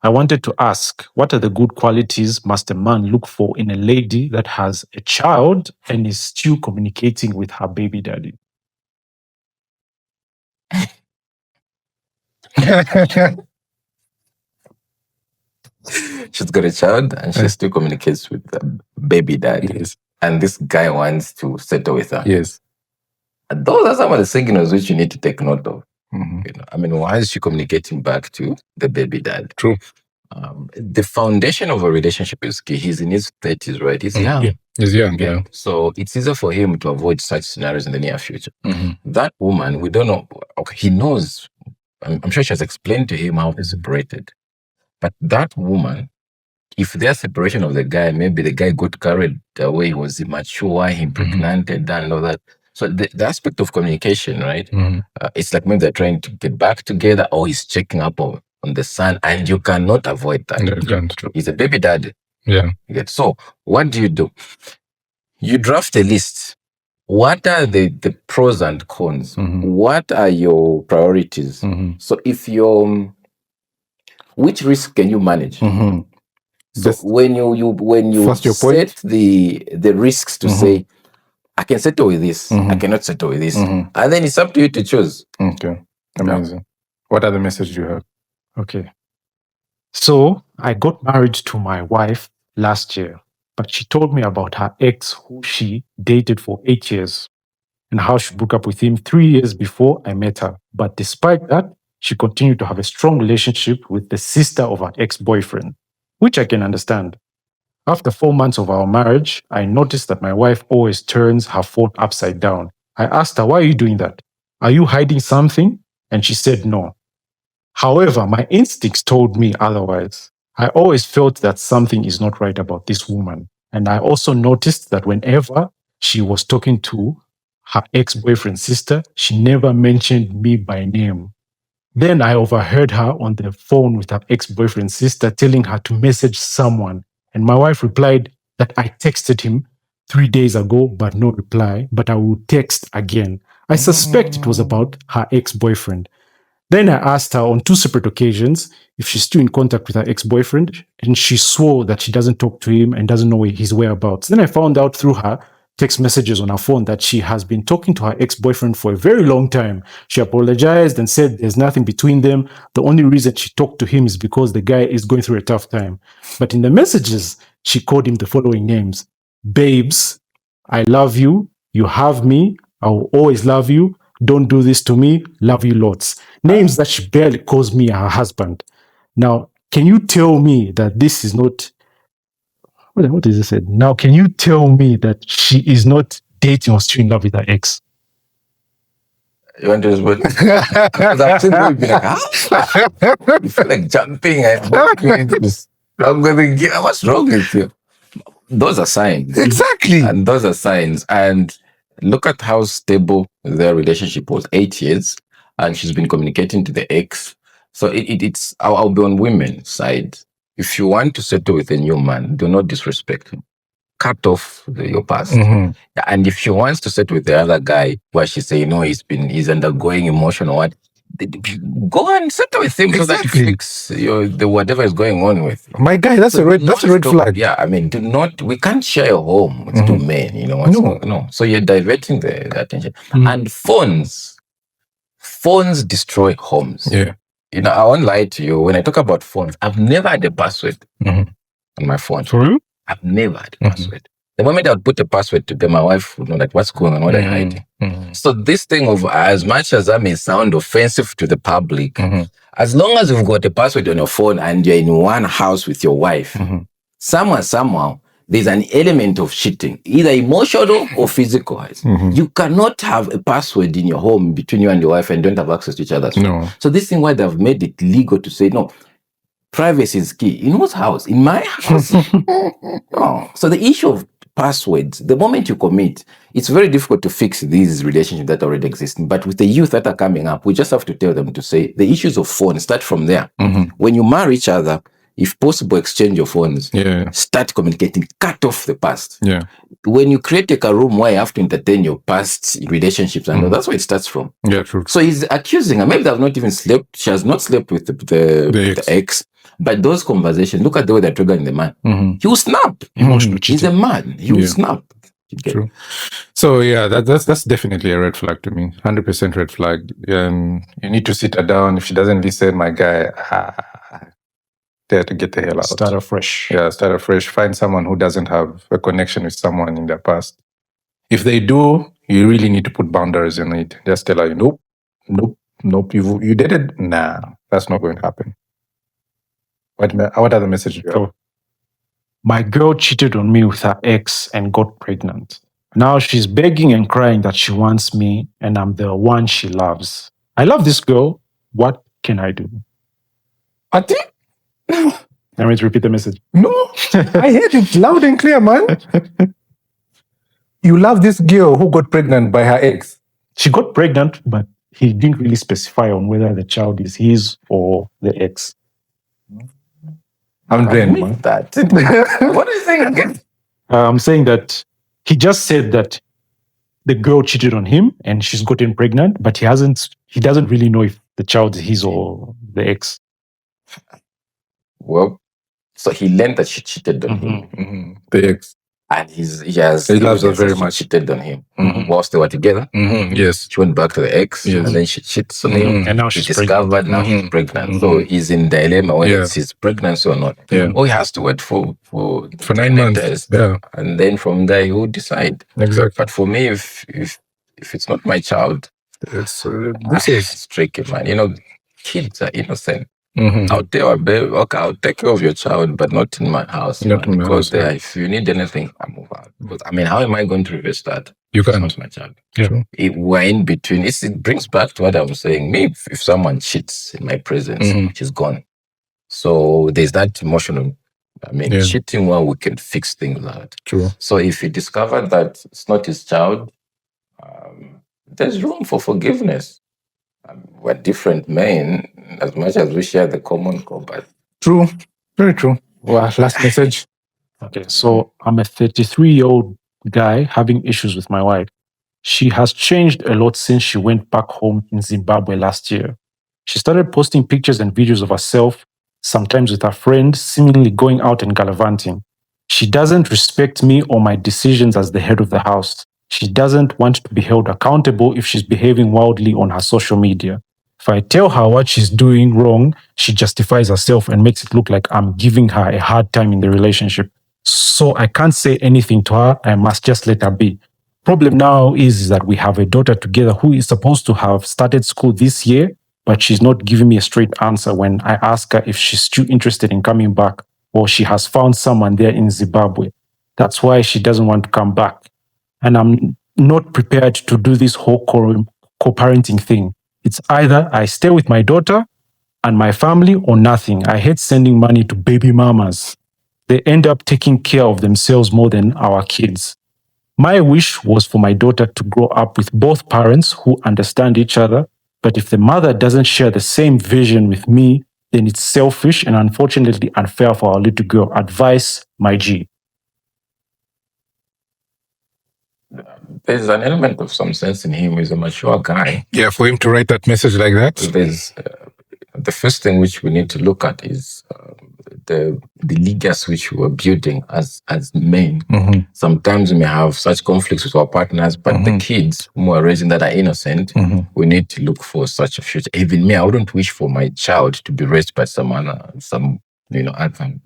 I wanted to ask, what are the good qualities must a man look for in a lady that has a child and is still communicating with her baby daddy?" She's got a child and she still communicates with the baby daddy. Yes. And this guy wants to settle with her. Yes. And those are some of the signals which you need to take note of. Why is she communicating back to the baby dad? True. The foundation of a relationship is key. He's in his 30s, right? He's young. Yeah. He's young, yeah. So it's easier for him to avoid such scenarios in the near future. That woman, we don't know. Okay, he knows. I'm sure she has explained to him how they're separated. But that woman, if there's separation of the guy, maybe the guy got carried away, he was immature, he impregnated, and all that. So the aspect of communication, right? It's like maybe they're trying to get back together, or he's checking up on the son, and you cannot avoid that. No, you can't. He's a baby daddy. Yeah. So what do? You draft a list. What are the pros and cons? What are your priorities? So if which risk can you manage? So when you set the risks to say, I can settle with this, I cannot settle with this, and then it's up to you to choose. Okay, amazing. What are the messages you have? Okay. So I got married to my wife last year, but she told me about her ex who she dated for 8 years and how she broke up with him 3 years before I met her. But despite that, she continued to have a strong relationship with the sister of her ex-boyfriend, which I can understand. After 4 months of our marriage, I noticed that my wife always turns her phone upside down. I asked her, "Why are you doing that? Are you hiding something?" And she said no. However, my instincts told me otherwise. I always felt that something is not right about this woman. And I also noticed that whenever she was talking to her ex-boyfriend's sister, she never mentioned me by name. Then I overheard her on the phone with her ex-boyfriend's sister telling her to message someone. And my wife replied that I texted him 3 days ago, but no reply, but I will text again. I suspect it was about her ex-boyfriend. Then I asked her on 2 separate occasions if she's still in contact with her ex-boyfriend, and she swore that she doesn't talk to him and doesn't know his whereabouts. Then I found out through her text messages on her phone that she has been talking to her ex-boyfriend for a very long time. She apologized and said there's nothing between them. The only reason she talked to him is because the guy is going through a tough time. But in the messages, she called him the following names: "Babes, I love you. You have me. I will always love you. Don't do this to me. Love you lots." Names that she barely calls me her husband. Now, can you tell me that this is not... What is it said? Now, can you tell me that she is not dating or still in love with her ex? You want to respond? Because I've seen people be like, "Ah!" You feel like jumping and walking into this. I'm going to what's wrong with you? Those are signs. Exactly. And those are signs. And look at how stable their relationship was, 8 years. And she's been communicating to the ex. So it's, I'll be on women's side. If you want to settle with a new man, do not disrespect him. cut off your past. And if she wants to sit with the other guy, where she say, he's undergoing emotional what, go and settle with him so that you fix the whatever is going on with you. My guy, that's a red flag. Yeah, I mean, we can't share a home with two men, No. So you're diverting the attention. And phones destroy homes. Yeah. I won't lie to you. When I talk about phones, I've never had a password on my phone. True? I've never had a password. The moment I would put a password to them, my wife would know like what's going on, what I'm hiding. So this thing of, as much as that may sound offensive to the public, as long as you've got a password on your phone and you're in one house with your wife, somehow, there's an element of cheating, either emotional or physical. You cannot have a password in your home between you and your wife and don't have access to each other's phone. No. So this thing why they've made it legal to say, no, privacy is key. In whose house? In my house? No. So the issue of passwords, the moment you commit, it's very difficult to fix these relationships that already exist. But with the youth that are coming up, we just have to tell them to say, the issues of phones start from there. When you marry each other, if possible, exchange your phones. Start communicating. Cut off the past. When you create a room where you have to entertain your past relationships, and that's where it starts from. Yeah, true. So he's accusing her. Maybe they have not even slept. She has not slept with the ex. But those conversations, look at the way they're triggering the man. He will snap. He's a man. He will snap. True. So yeah, that's definitely a red flag to me. 100% red flag. You need to sit her down. If she doesn't listen, my guy, there to get the hell out. Start afresh. Yeah, start afresh. Find someone who doesn't have a connection with someone in their past. If they do, you really need to put boundaries in it. Just tell her, nope. You did it? Nah, that's not going to happen. What other message do you have? My girl cheated on me with her ex and got pregnant. Now she's begging and crying that she wants me and I'm the one she loves. I love this girl. What can I do? I think... Let me repeat the message. No, I heard it loud and clear, man. You love this girl who got pregnant by her ex. She got pregnant, but he didn't really specify on whether the child is his or the ex. I'm drained, man. That. What are you saying again? I'm saying that he just said that the girl cheated on him and she's gotten pregnant, but he doesn't really know if the child is his or the ex. Well, so he learned that she cheated on him. The ex. And he loves her very much. Cheated on him whilst they were together. Yes. She went back to the ex, and then she cheats on him. And now she's discovered. Now she's pregnant. So he's in dilemma whether it's his pregnancy or not. Or he has to wait for 9 months. Yeah. And then from there he will decide. Exactly. But for me, if it's not my child, it's tricky, man. Kids are innocent. I'll tell her, babe, okay, I'll take care of your child, but not in my house. Because if you need anything, I move out. Because how am I going to reverse that? You can't. It's not my child. Yeah. We're in between. It brings back to what I was saying. Me, if someone cheats in my presence, she's gone. So there's that emotional. Cheating one, we can fix things out. True. So if you discover that it's not his child, there's room for forgiveness. We're different men, as much as we share the common core. True. Very true. Well, last message. Okay, so I'm a 33-year-old guy having issues with my wife. She has changed a lot since she went back home in Zimbabwe last year. She started posting pictures and videos of herself, sometimes with her friends, seemingly going out and gallivanting. She doesn't respect me or my decisions as the head of the house. She doesn't want to be held accountable if she's behaving wildly on her social media. If I tell her what she's doing wrong, she justifies herself and makes it look like I'm giving her a hard time in the relationship. So I can't say anything to her. I must just let her be. Problem now is that we have a daughter together who is supposed to have started school this year, but she's not giving me a straight answer when I ask her if she's still interested in coming back or she has found someone there in Zimbabwe. That's why she doesn't want to come back. And I'm not prepared to do this whole co-parenting thing. It's either I stay with my daughter and my family or nothing. I hate sending money to baby mamas. They end up taking care of themselves more than our kids. My wish was for my daughter to grow up with both parents who understand each other. But if the mother doesn't share the same vision with me, then it's selfish and unfortunately unfair for our little girl. Advice, my G. there's an element of some sense in him. He's a mature guy. Yeah, for him to write that message like that. There's the first thing which we need to look at is the legacy which we were building as men. Sometimes we may have such conflicts with our partners, but the kids whom we're raising that are innocent, we need to look for such a future. Even me, I wouldn't wish for my child to be raised by someone, other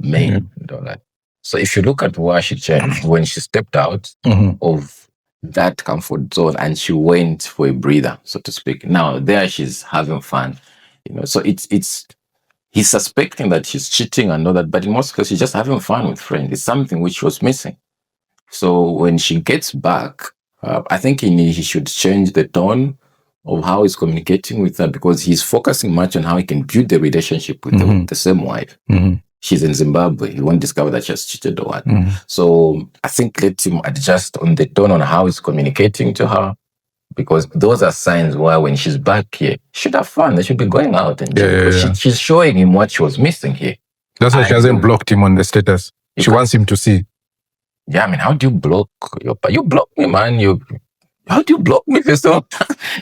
men and all that. So if you look at where she changed, when she stepped out of that comfort zone and she went for a breather, so to speak. Now there she's having fun, So he's suspecting that she's cheating and all that, but in most cases she's just having fun with friends. It's something which was missing. So when she gets back, I think he should change the tone of how he's communicating with her, because he's focusing much on how he can build the relationship with the same wife. She's in Zimbabwe. He won't discover that she has cheated or what. So I think let him adjust on the tone on how he's communicating to her, because those are signs where when she's back here, she should have fun. They should be going out and she's showing him what she was missing here. That's why she hasn't blocked him on the status. She wants him to see. Yeah, I mean, how do you block you block me, man? How do you block me? So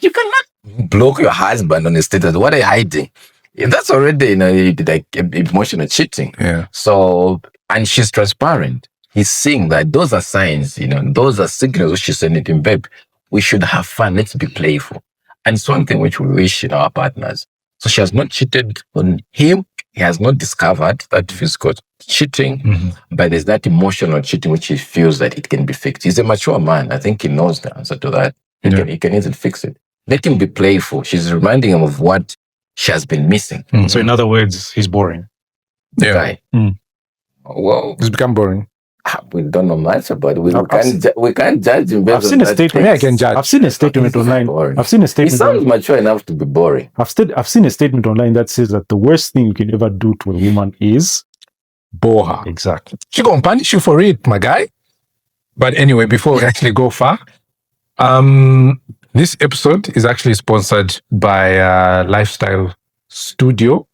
you cannot block your husband on the status. What are you hiding? That's already like emotional cheating. Yeah. So, and she's transparent. He's seeing that those are signs, those are signals which she's sending him, babe. We should have fun. Let's be playful. And it's one thing which we wish in our partners. So she has not cheated on him. He has not discovered that physical cheating, but there's that emotional cheating which he feels that it can be fixed. He's a mature man. I think he knows the answer to that. He can easily fix it. Let him be playful. She's reminding him of what she has been missing. So in other words, he's boring. Yeah. Well, It's become boring. we don't know much about it. We can't judge him. I've seen a statement. I can judge. I've seen a statement online. Boring. I've seen a He statement. sounds mature enough to be boring. I've seen a statement online that says that the worst thing you can ever do to a woman is Bore her. exactly. She gonna punish you for it, my guy. But anyway, before we actually go far, this episode is actually sponsored by Lifestyle Studio,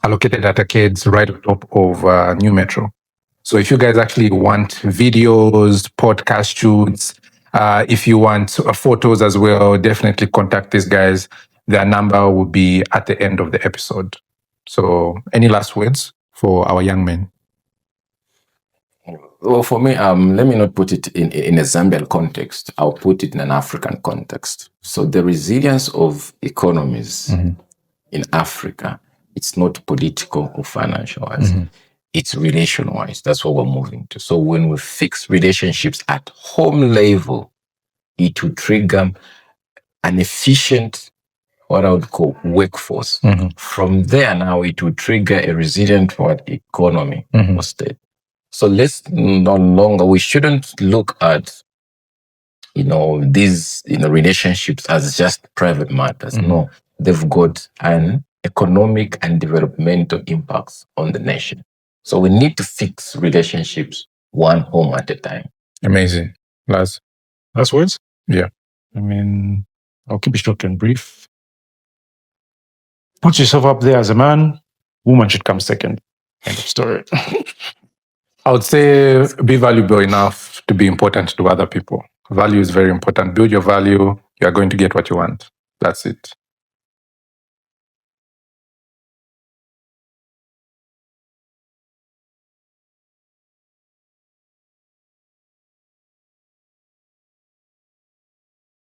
located at Arcades right on top of New Metro. So if you guys actually want videos, podcast shoots, if you want photos as well, definitely contact these guys. Their number will be at the end of the episode. So any last words for our young men? Well, for me, let me not put it in a Zambian context. I'll put it in an African context. So the resilience of economies in Africa, it's not political or financial wise. It's relation wise. That's what we're moving to. So when we fix relationships at home level, it will trigger an efficient, what I would call workforce. From there now, it will trigger a resilient economy or state. So let's no longer, we shouldn't look at, these, relationships as just private matters. No, they've got an economic and developmental impacts on the nation. So we need to fix relationships one home at a time. Amazing. Last words? Yeah. I mean, I'll keep it short and brief. Put yourself up there as a man. Woman should come second. End of story. I would say be valuable enough to be important to other people. Value is very important. Build your value. You are going to get what you want. That's it.